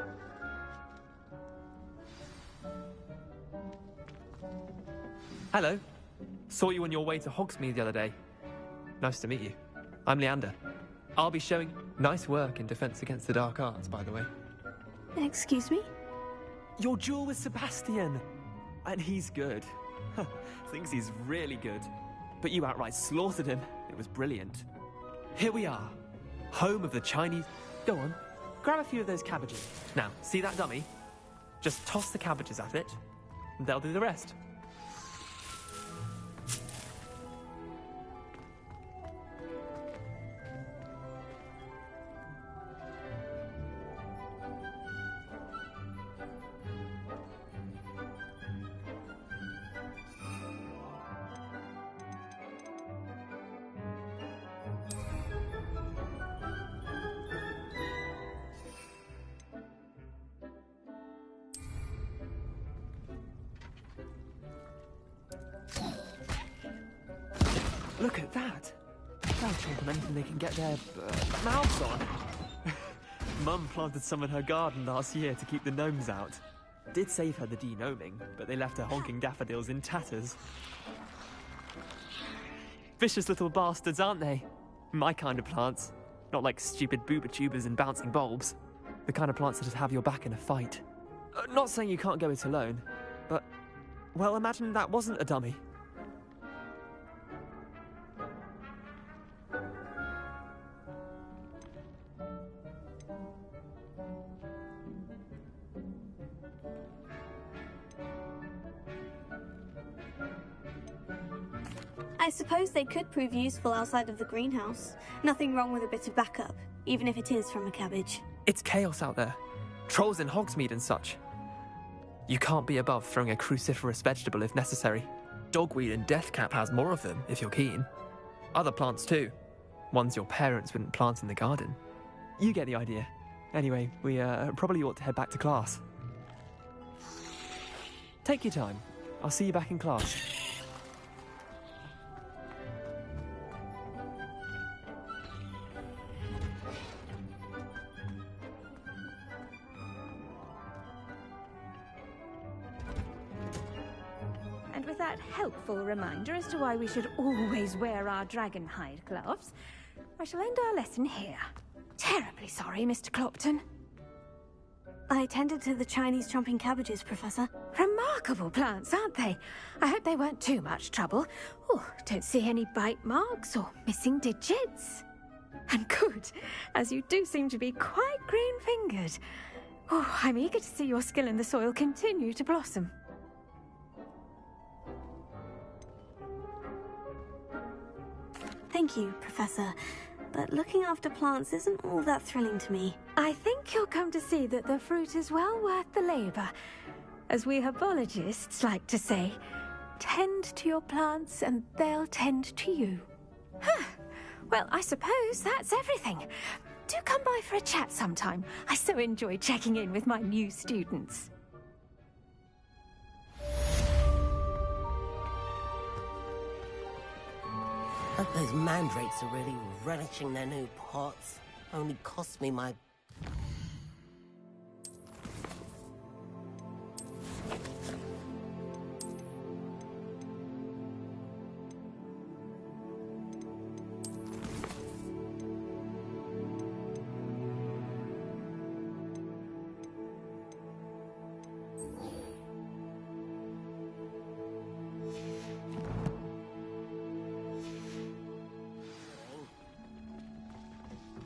Hello. Saw you on your way to Hogsmeade the other day. Nice to meet you. I'm Leander. I'll be showing nice work in Defense Against the Dark Arts, by the way. Excuse me? Your duel with Sebastian! And he's good. Thinks he's really good. But you outright slaughtered him. It was brilliant. Here we are. Home of the Chinese... Go on. Grab a few of those cabbages. Now, see that dummy? Just toss the cabbages at it, and they'll do the rest. Look at that! They'll chomp on anything they can get their mouths on. Mum planted some in her garden last year to keep the gnomes out. Did save her the de-gnoming, but they left her honking daffodils in tatters. Vicious little bastards, aren't they? My kind of plants. Not like stupid booba tubers and bouncing bulbs. The kind of plants that just have your back in a fight. Not saying you can't go it alone, but... well, imagine that wasn't a dummy. I suppose they could prove useful outside of the greenhouse. Nothing wrong with a bit of backup, even if it is from a cabbage. It's chaos out there. Trolls in Hogsmeade and such. You can't be above throwing a cruciferous vegetable if necessary. Dogweed and deathcap has more of them, if you're keen. Other plants too. Ones your parents wouldn't plant in the garden. You get the idea. Anyway, we probably ought to head back to class. Take your time. I'll see you back in class. that helpful reminder as to why we should always wear our dragon hide gloves, I shall end our lesson here. Terribly sorry, Mr. Clopton. I tended to the Chinese chomping cabbages, Professor. Remarkable plants, aren't they? I hope they weren't too much trouble. Oh, don't see any bite marks or missing digits. And good, as you do seem to be quite green-fingered. Oh, I'm eager to see your skill in the soil continue to blossom. Thank you, Professor. But looking after plants isn't all that thrilling to me. I think you'll come to see that the fruit is well worth the labor. As we herbologists like to say, tend to your plants and they'll tend to you. Huh. Well, I suppose that's everything. Do come by for a chat sometime. I so enjoy checking in with my new students. Hope those mandrakes are really relishing their new pots. Only cost me my...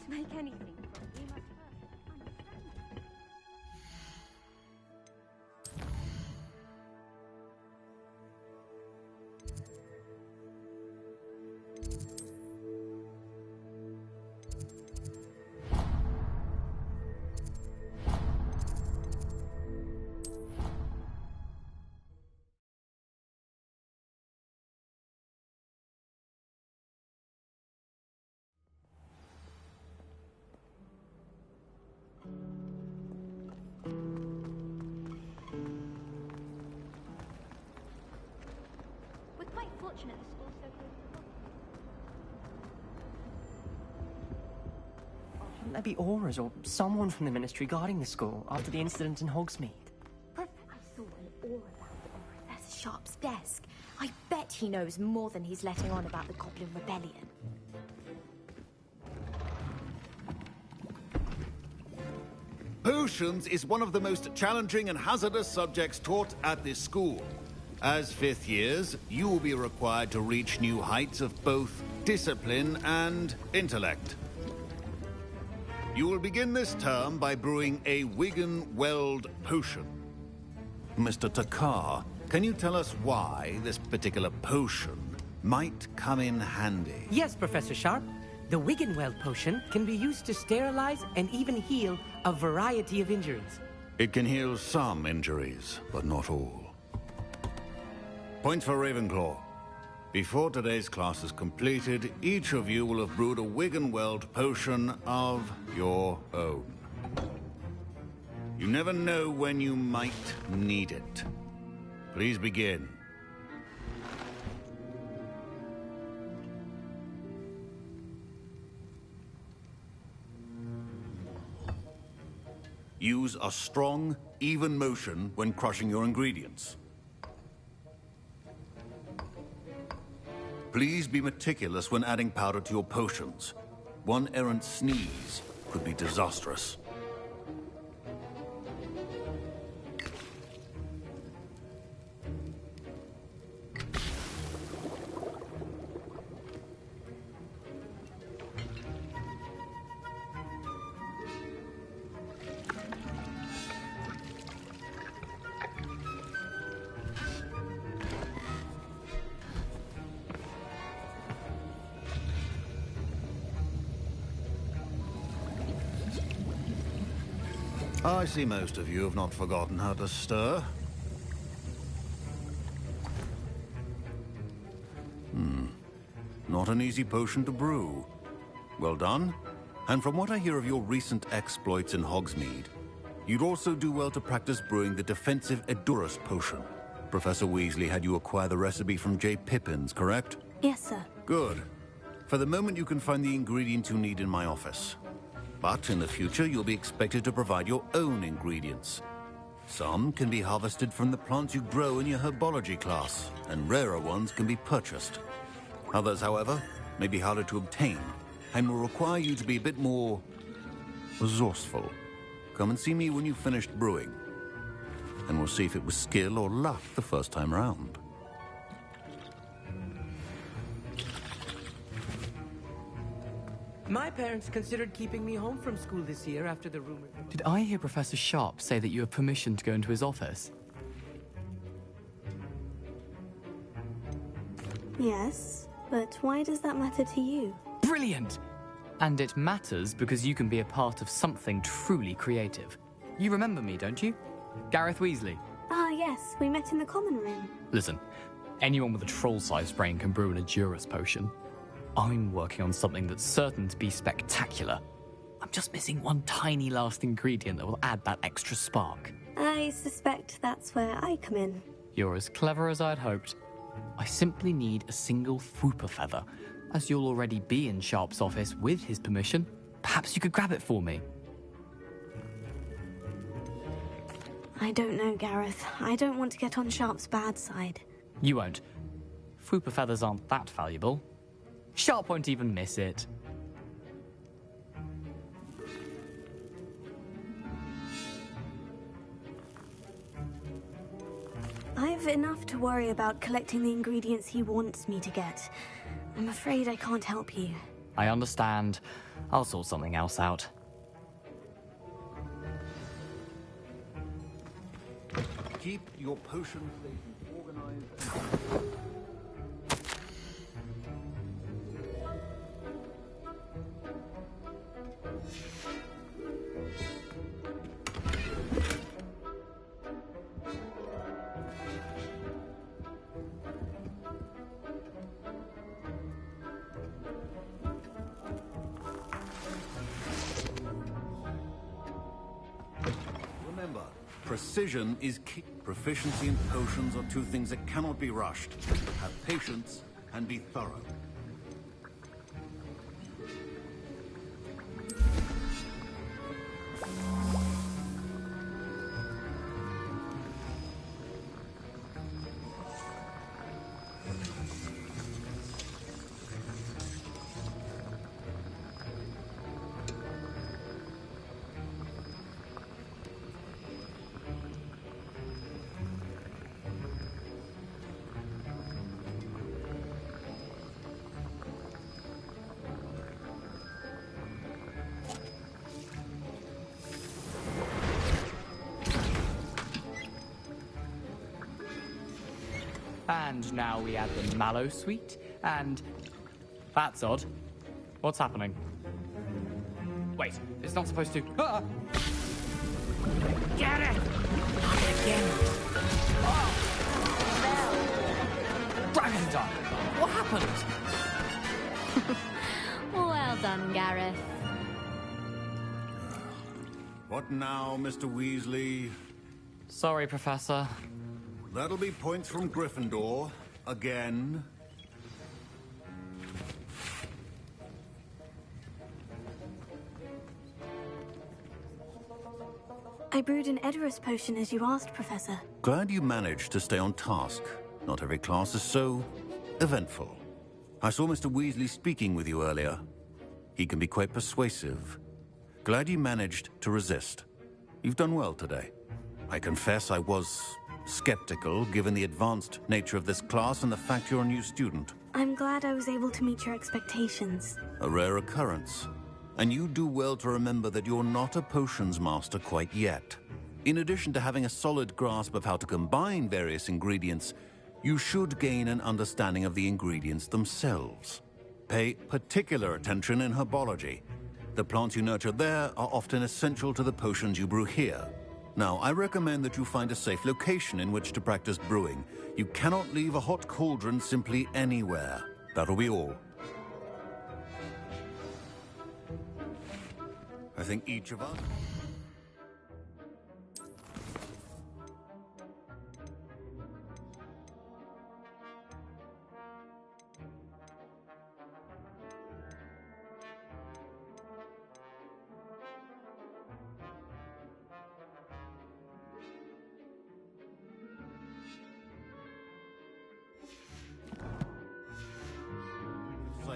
To make anything from, we must first understand it. We're quite fortunate the school's so close to Hogwarts. Shouldn't there be Auras or someone from the Ministry guarding the school after the incident in Hogsmeade? I saw an aura bound on Professor Sharp's desk. I bet he knows more than he's letting on about the Goblin Rebellion. Potions is one of the most challenging and hazardous subjects taught at this school. As fifth years, you will be required to reach new heights of both discipline and intellect. You will begin this term by brewing a Wigan-Weld potion. Mr. Takar, can you tell us why this particular potion might come in handy? Yes, Professor Sharp. The Wiggenweld potion can be used to sterilize and even heal a variety of injuries. It can heal some injuries, but not all. Point for Ravenclaw. Before today's class is completed, each of you will have brewed a Wiggenweld potion of your own. You never know when you might need it. Please begin. Use a strong, even motion when crushing your ingredients. Please be meticulous when adding powder to your potions. One errant sneeze could be disastrous. I see most of you have not forgotten how to stir. Not an easy potion to brew. Well done. And from what I hear of your recent exploits in Hogsmeade, you'd also do well to practice brewing the defensive Edurus potion. Professor Weasley had you acquire the recipe from J. Pippins, correct? Yes, sir. Good. For the moment, you can find the ingredients you need in my office. But in the future, you'll be expected to provide your own ingredients. Some can be harvested from the plants you grow in your herbology class, and rarer ones can be purchased. Others, however, may be harder to obtain, and will require you to be a bit more resourceful. Come and see me when you've finished brewing, and we'll see if it was skill or luck the first time round. My parents considered keeping me home from school this year after the rumor. Did I hear Professor Sharp say that you have permission to go into his office? Yes, but why does that matter to you? Brilliant! And it matters because you can be a part of something truly creative. You remember me, don't you? Gareth Weasley. Ah, yes, we met in the common room. Listen, anyone with a troll-sized brain can brew an Edurus potion. I'm working on something that's certain to be spectacular. I'm just missing one tiny last ingredient that will add that extra spark. I suspect that's where I come in. You're as clever as I'd hoped. I simply need a single Fwooper feather. As you'll already be in Sharp's office with his permission, perhaps you could grab it for me. I don't know, Gareth. I don't want to get on Sharp's bad side. You won't. Fwooper feathers aren't that valuable. Sharp won't even miss it. I've enough to worry about collecting the ingredients he wants me to get. I'm afraid I can't help you. I understand. I'll sort something else out. Keep your potion stations organized. Remember, precision is key. Proficiency and potions are two things that cannot be rushed. Have patience and be thorough. And now we add the mallow sweet, and... That's odd. What's happening? Wait, it's not supposed to... Ah! Get it! Not again. Oh! Dragon Duck! What happened? Well done, Gareth. What now, Mr. Weasley? Sorry, Professor. That'll be points from Gryffindor. Again. I brewed an Edurus potion as you asked, Professor. Glad you managed to stay on task. Not every class is so eventful. I saw Mr. Weasley speaking with you earlier. He can be quite persuasive. Glad you managed to resist. You've done well today. I confess I was skeptical, given the advanced nature of this class and the fact you're a new student. I'm glad I was able to meet your expectations. A rare occurrence. And you do well to remember that you're not a potions master quite yet. In addition to having a solid grasp of how to combine various ingredients, you should gain an understanding of the ingredients themselves. Pay particular attention in herbology. The plants you nurture there are often essential to the potions you brew here. Now, I recommend that you find a safe location in which to practice brewing. You cannot leave a hot cauldron simply anywhere. That'll be all. I think each of us...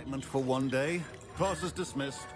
excitement for one day. Class is dismissed.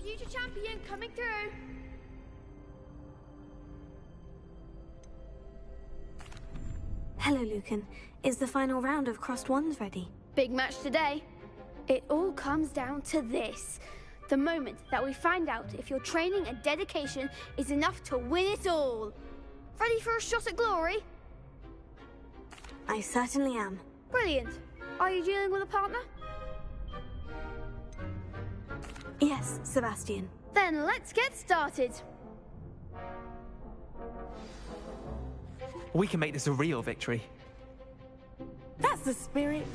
Future champion coming through. Hello, Lucan. Is the final round of Crossed Wands ready? Big match today. It all comes down to this. The moment that we find out if your training and dedication is enough to win it all. Ready for a shot at glory? I certainly am. Brilliant. Are you dealing with a partner? Yes, Sebastian. Then let's get started. We can make this a real victory. That's the spirit.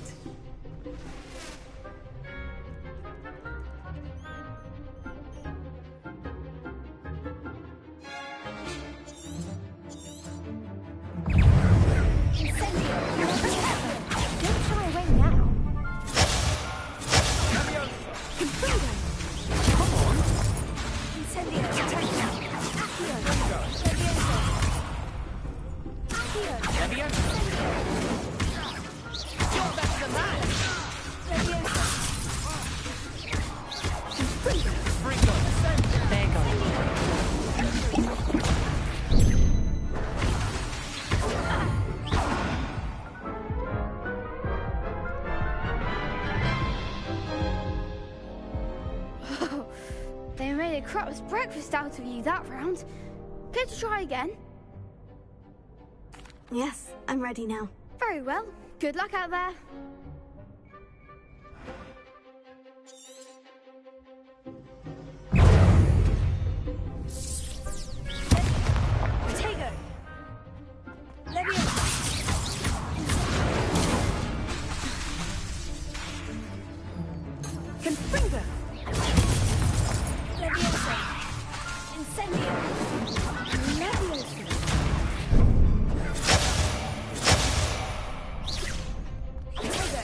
Don't shy away now. Come on. Incendio. Accio. Leviosa. You're better than that. There They made a crap's breakfast out of you that round. Care to try again? Yes, I'm ready now. Very well. Good luck out there. Potato. Leviosa. Confringo. Leviosa. Incendio. Leviosa. Potato.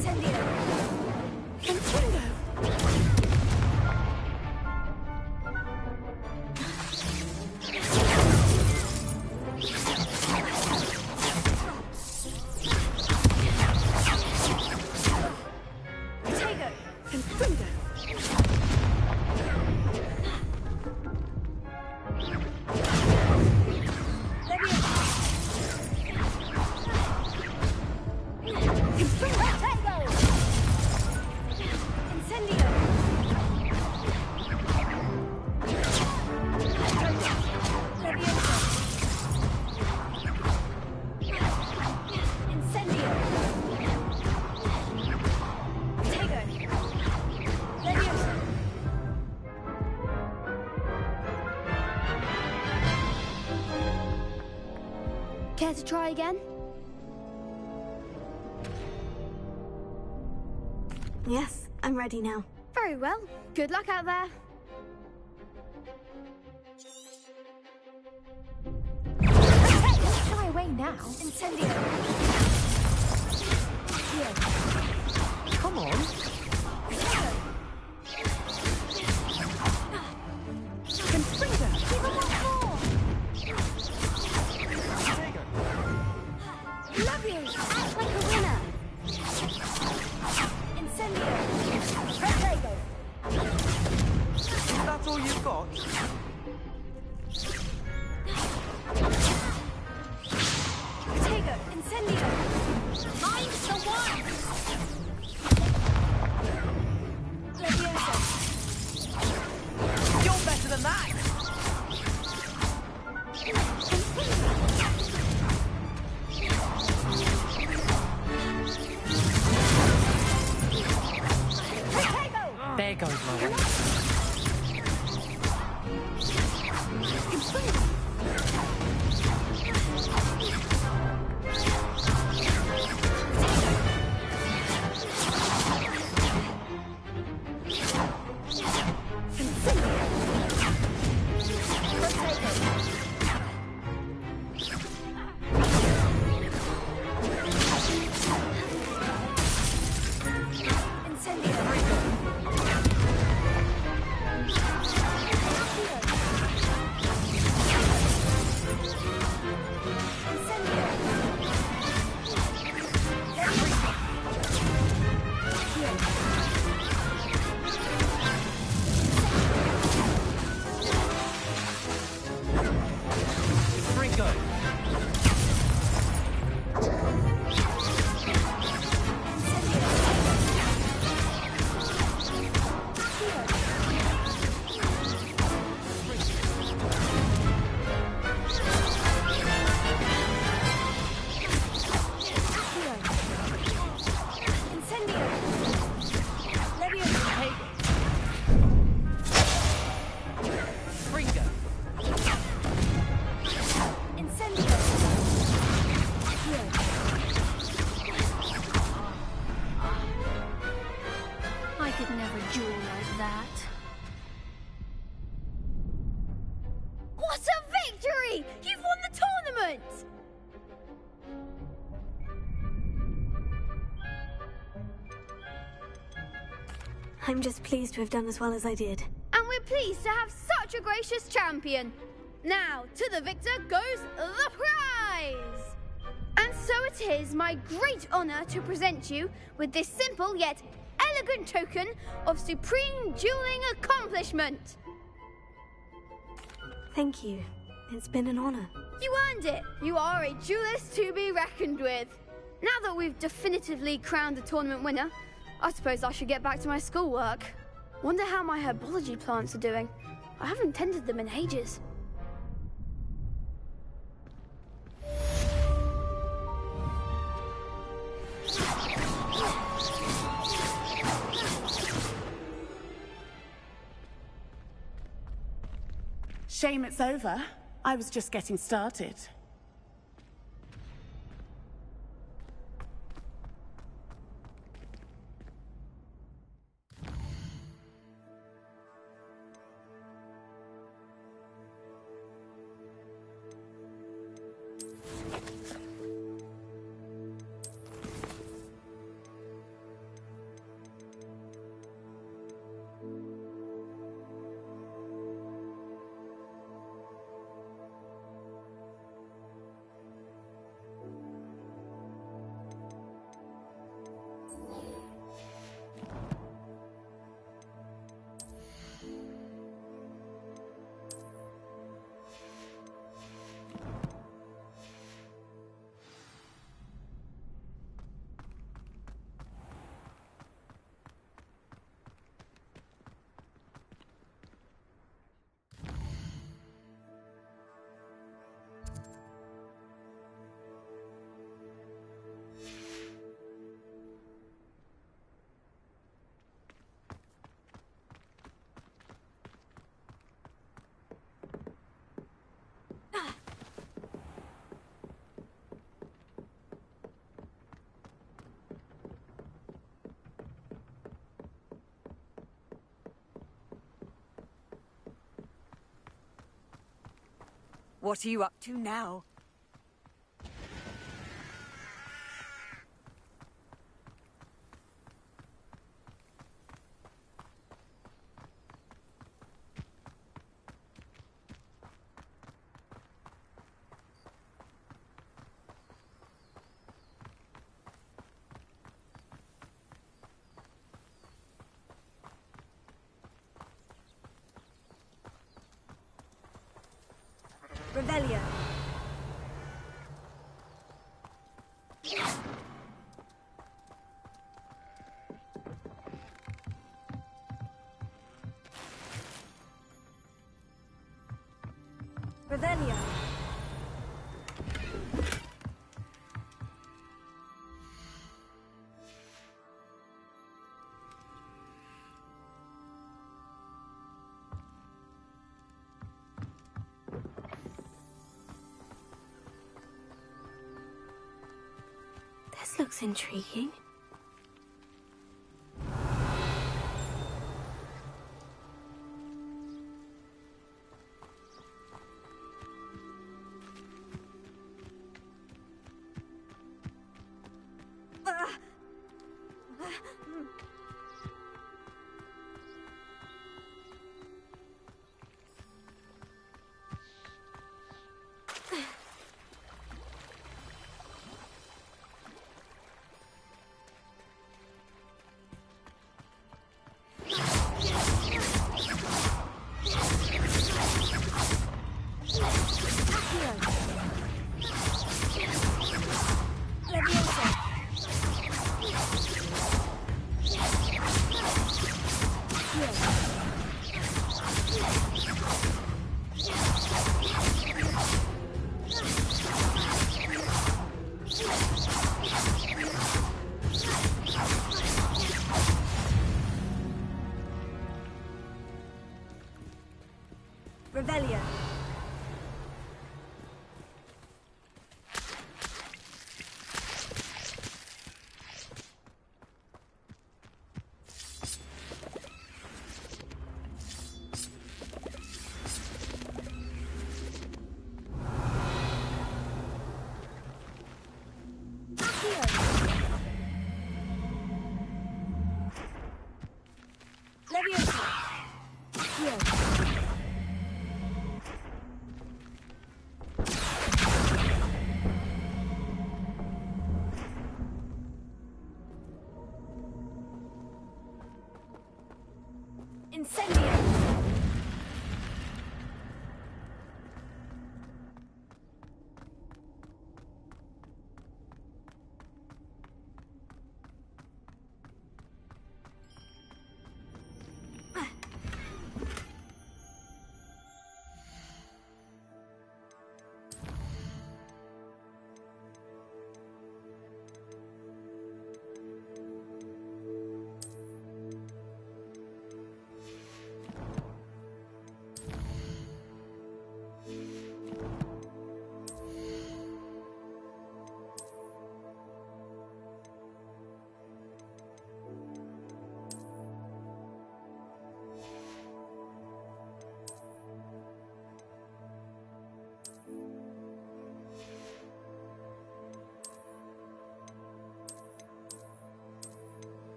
Incendio! Care to try again? Yes, I'm ready now. Very well. Good luck out there. Shy away now. Incendio! Come on. Love you! Act like a winner! Incendio! Protego! That's all you've got? Protego! Incendio! I'm the one! Leviosa! You're better than that! There goes my way. I could never duel like that. What a victory! You've won the tournament! I'm just pleased to have done as well as I did. And we're pleased to have such a gracious champion. Now, to the victor goes the prize! And so it is my great honor to present you with this simple yet elegant token of supreme dueling accomplishment. Thank you. It's been an honor. You earned it. You are a duelist to be reckoned with. Now that we've definitively crowned the tournament winner, I suppose I should get back to my schoolwork. Wonder how my herbology plants are doing. I haven't tended them in ages. Shame it's over. I was just getting started. What are you up to now? Revelio. Revelio. This looks intriguing. Revelio. Incendio!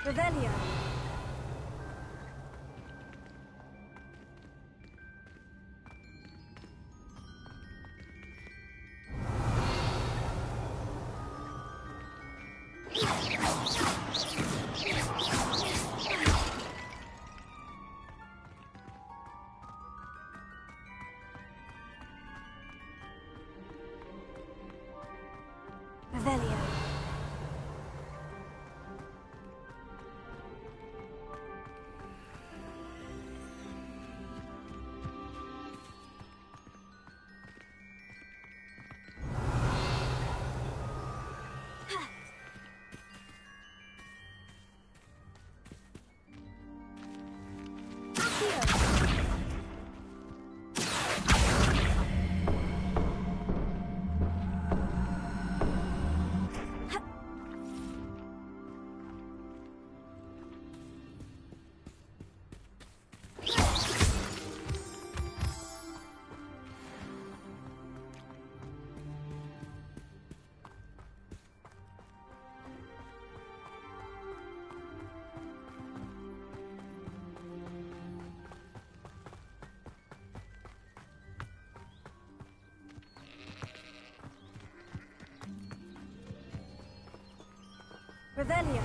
Revelio. Revelio. Revelio.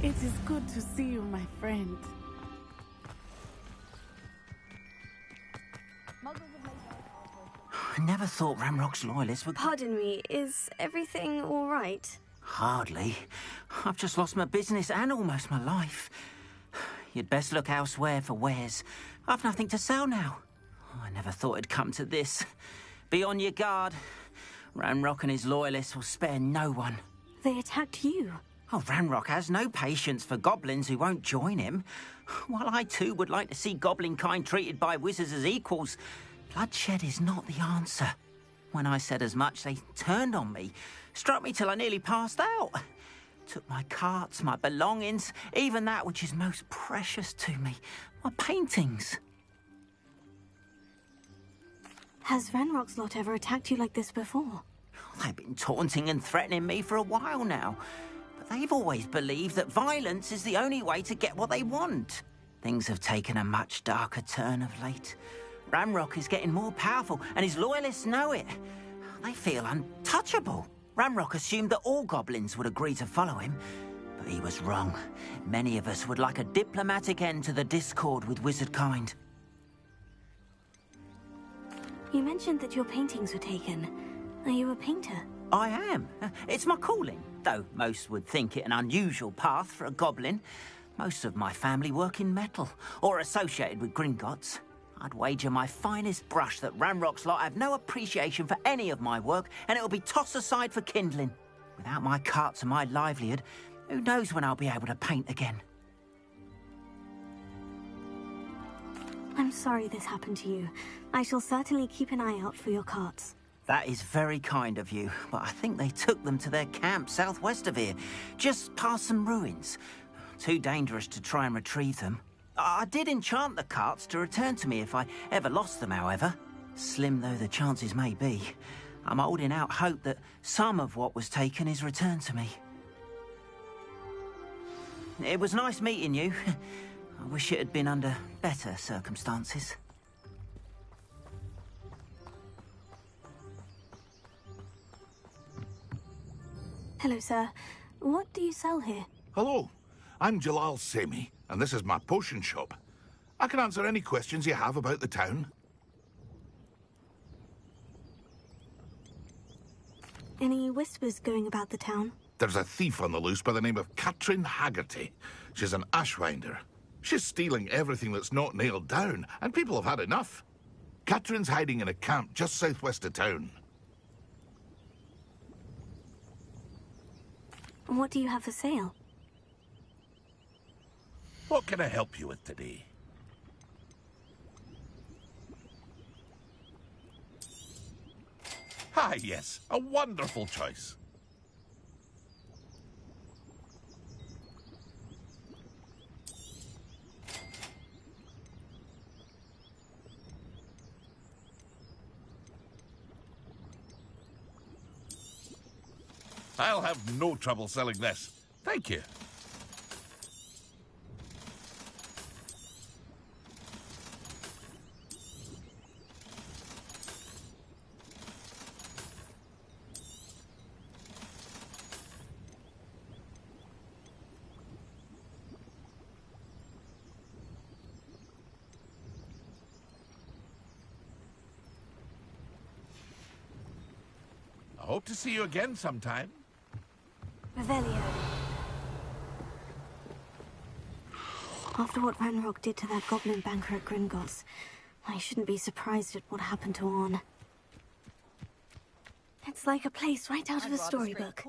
It is good to see you, my friend. I never thought Ramrock's loyalists would... Pardon me, is everything all right? Hardly. I've just lost my business and almost my life. You'd best look elsewhere for wares. I've nothing to sell now. I never thought it'd come to this. Be on your guard. Ramrock and his loyalists will spare no one. They attacked you. Oh, Ranrock has no patience for goblins who won't join him. While I too would like to see goblin kind treated by wizards as equals, bloodshed is not the answer. When I said as much, they turned on me, struck me till I nearly passed out. Took my carts, my belongings, even that which is most precious to me, my paintings. Has Ranrock's lot ever attacked you like this before? They've been taunting and threatening me for a while now. But they've always believed that violence is the only way to get what they want. Things have taken a much darker turn of late. Ramrock is getting more powerful, and his loyalists know it. They feel untouchable. Ramrock assumed that all goblins would agree to follow him, but he was wrong. Many of us would like a diplomatic end to the discord with wizard kind. You mentioned that your paintings were taken. Are you a painter? I am. It's my calling, though most would think it an unusual path for a goblin. Most of my family work in metal, or associated with Gringotts. I'd wager my finest brush that Ramrock's lot have no appreciation for any of my work, and it'll be tossed aside for kindling. Without my carts and my livelihood, who knows when I'll be able to paint again? I'm sorry this happened to you. I shall certainly keep an eye out for your carts. That is very kind of you, but I think they took them to their camp southwest of here, just past some ruins. Too dangerous to try and retrieve them. I did enchant the carts to return to me if I ever lost them, however. Slim though the chances may be, I'm holding out hope that some of what was taken is returned to me. It was nice meeting you. I wish it had been under better circumstances. Hello, sir. What do you sell here? Hello, I'm Jalal Semi, and this is my potion shop. I can answer any questions you have about the town. Any whispers going about the town? There's a thief on the loose by the name of Katrin Haggerty. She's an ashwinder. She's stealing everything that's not nailed down, and people have had enough. Katrin's hiding in a camp just southwest of town. What do you have for sale? What can I help you with today? Ah, yes. A wonderful choice. I'll have no trouble selling this. Thank you. I hope to see you again sometime. Revelio. After what Ranrock did to that goblin banker at Gringotts, I shouldn't be surprised at what happened to Orn. It's like a place right out of a storybook.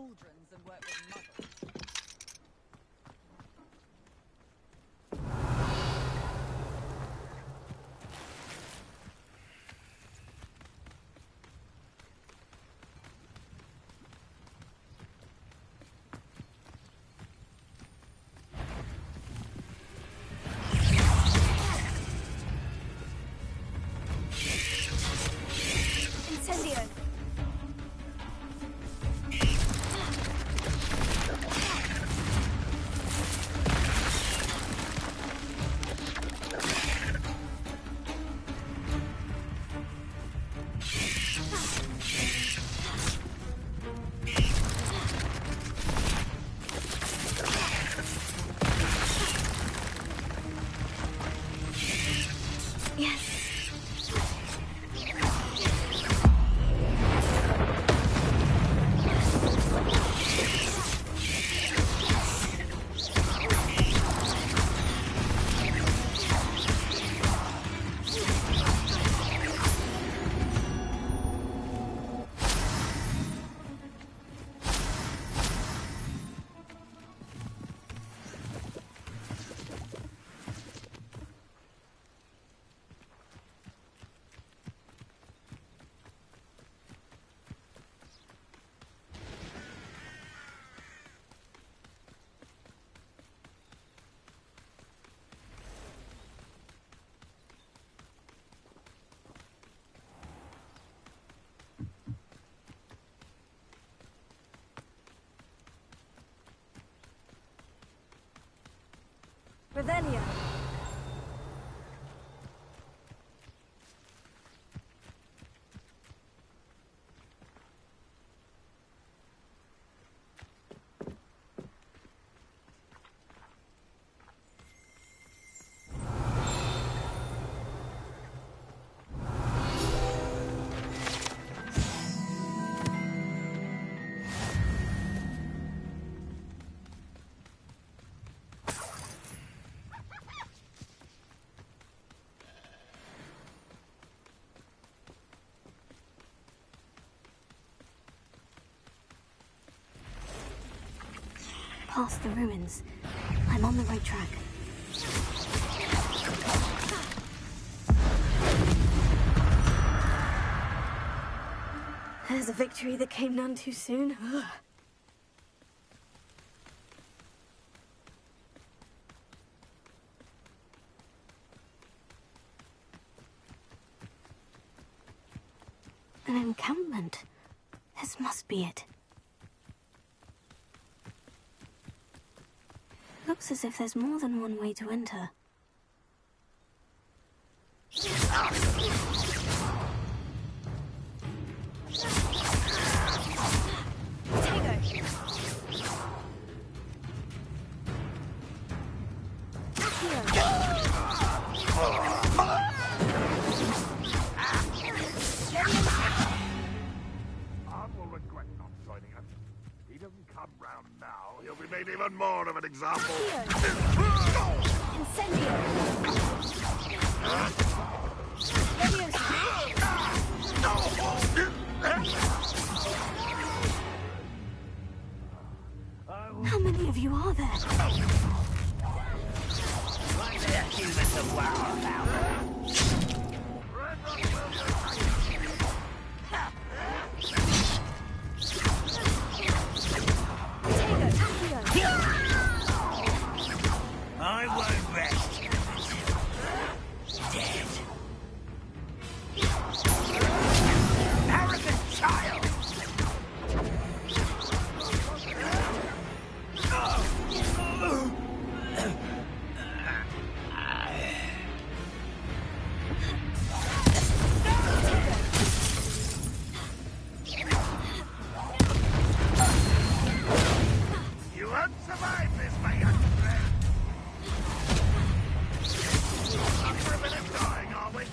Revelio. Past the ruins. I'm on the right track. There's a victory that came none too soon. Ugh. An encampment. This must be it. Looks as if there's more than one way to enter. Even more of an example. Incendio. How many of you are there? Why they accuse us of wow about? survive this, my young friend. Not for a bit of dying, are we?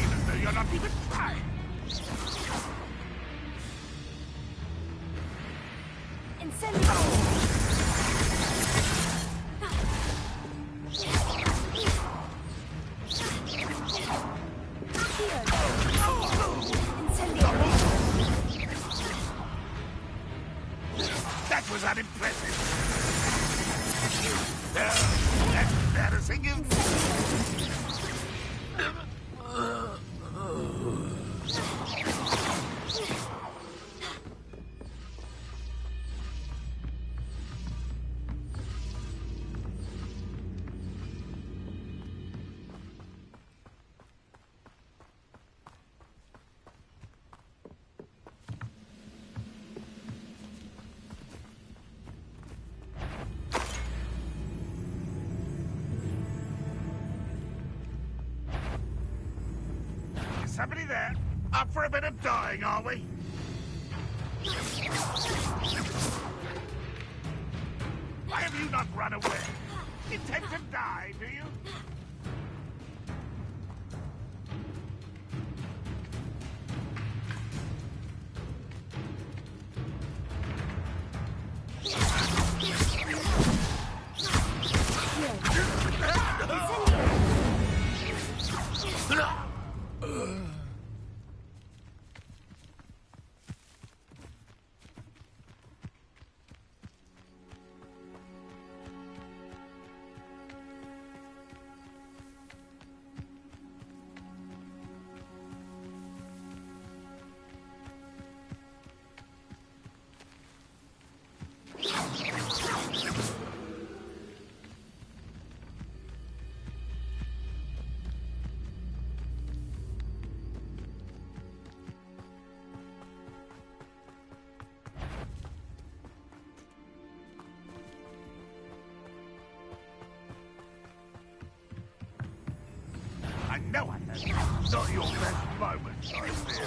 Even though you're not even trying. That was unimpressive. That's embarrassing. Somebody there? Up for a bit of dying, are we? Why have you not run away? Intend to die, do you? I know I have. Not your best moments, I fear.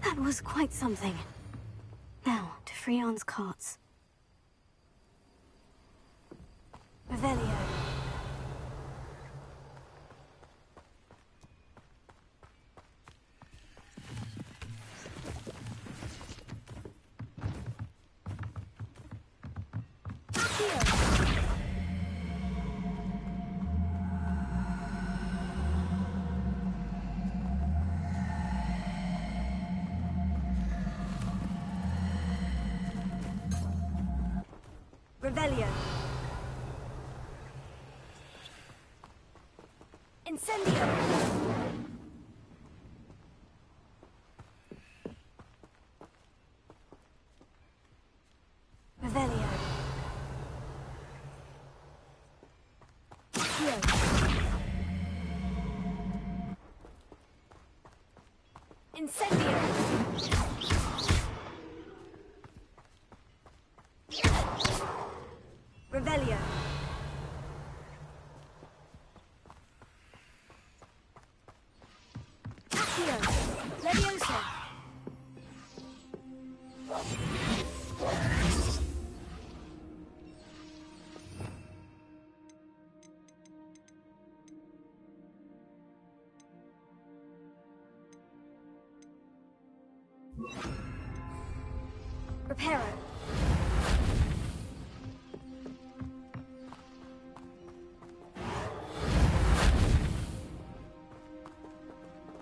That was quite something. Now, to Freon's carts. Revelio. Revelio. Incendio. Revelio. Incendio. Revelio. Accio. Levioso. Reparo.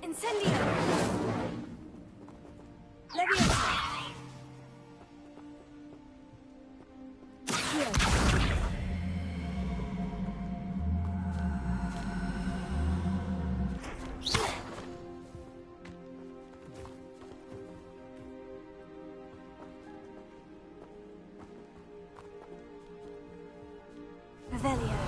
Incendio. Levioso. Here. Revelio.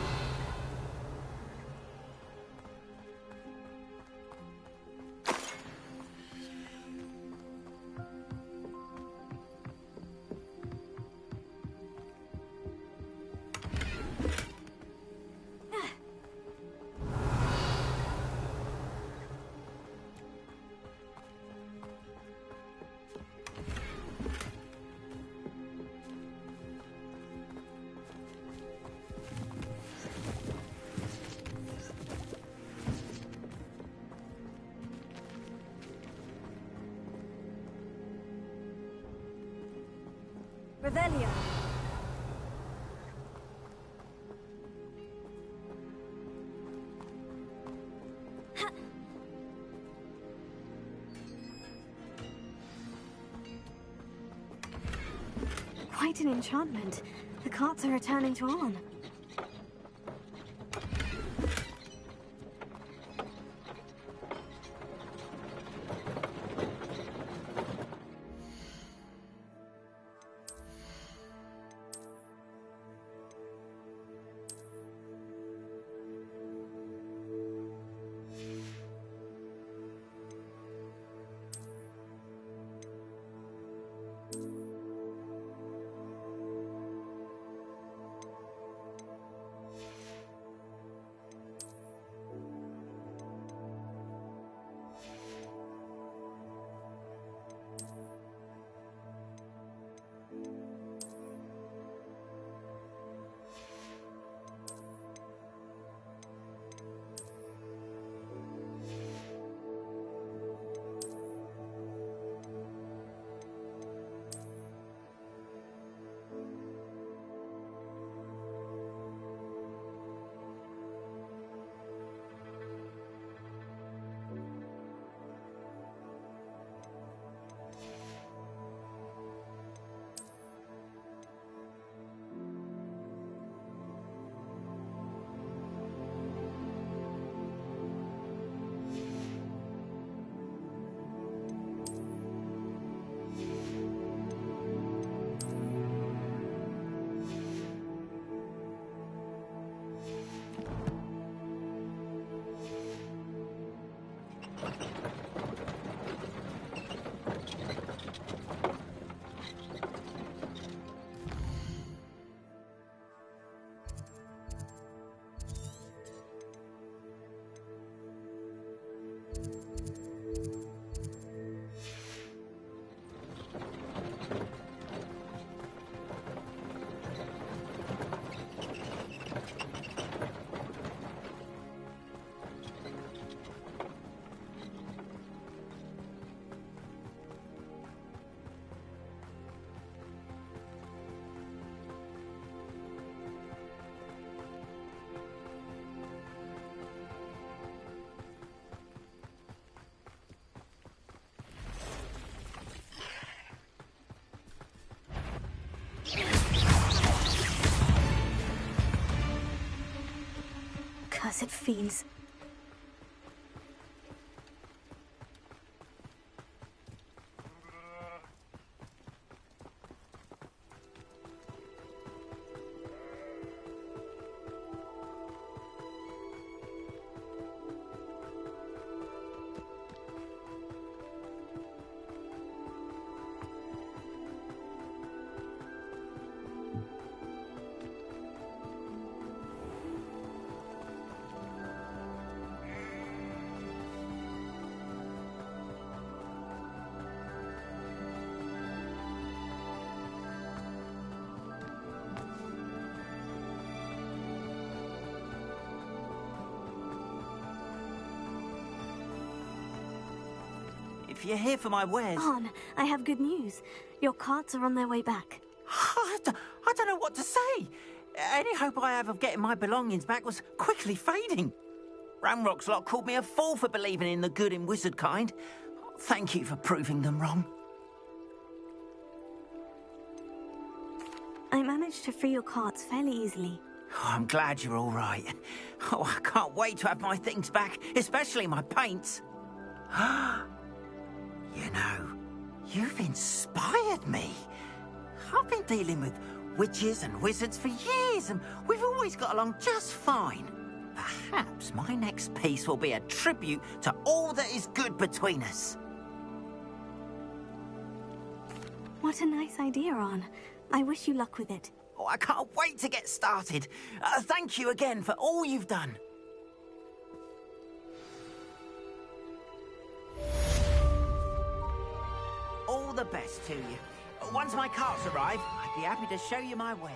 Revelio. Quite an enchantment. The carts are returning to Arn. Cursed fiends. If you're here for my wares... Arn, I have good news. Your carts are on their way back. I don't know what to say. Any hope I have of getting my belongings back was quickly fading. Ramrock's lot called me a fool for believing in the good in wizard kind. Thank you for proving them wrong. I managed to free your carts fairly easily. Oh, I'm glad you're all right. Oh, I can't wait to have my things back, especially my paints. You know, you've inspired me. I've been dealing with witches and wizards for years, and we've always got along just fine. Perhaps my next piece will be a tribute to all that is good between us. What a nice idea, Arn. I wish you luck with it. Oh, I can't wait to get started. Thank you again for all you've done. All the best to you. Once my carts arrive, I'd be happy to show you my wares.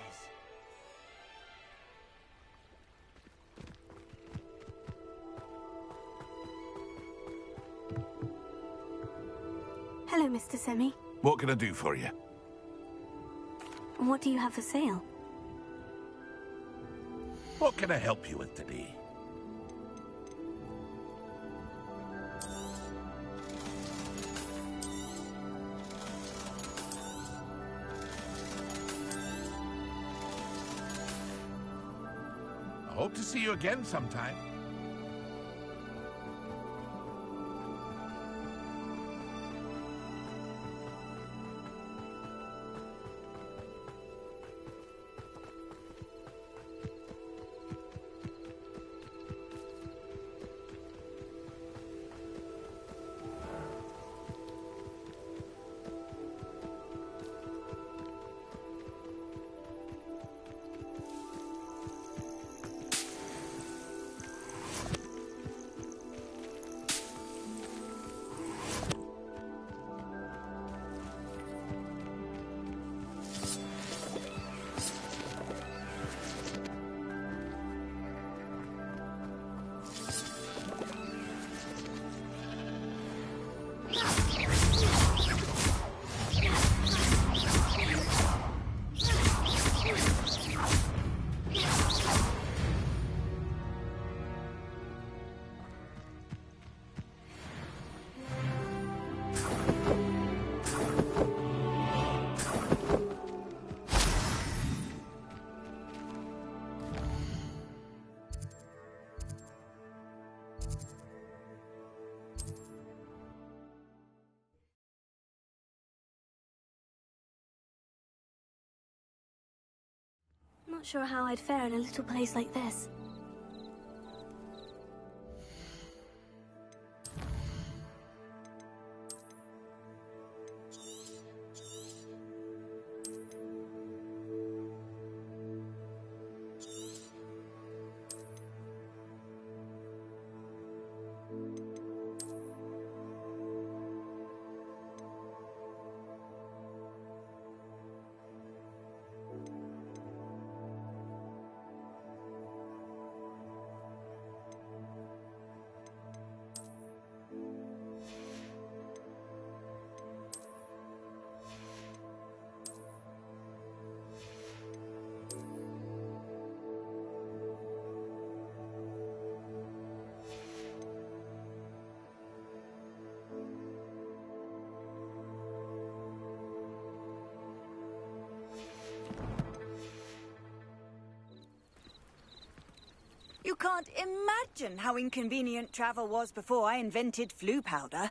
Hello, Mr. Semi. What can I do for you? What do you have for sale? What can I help you with today? I hope to see you again sometime. Not sure how I'd fare in a little place like this. You can't imagine how inconvenient travel was before I invented flu powder.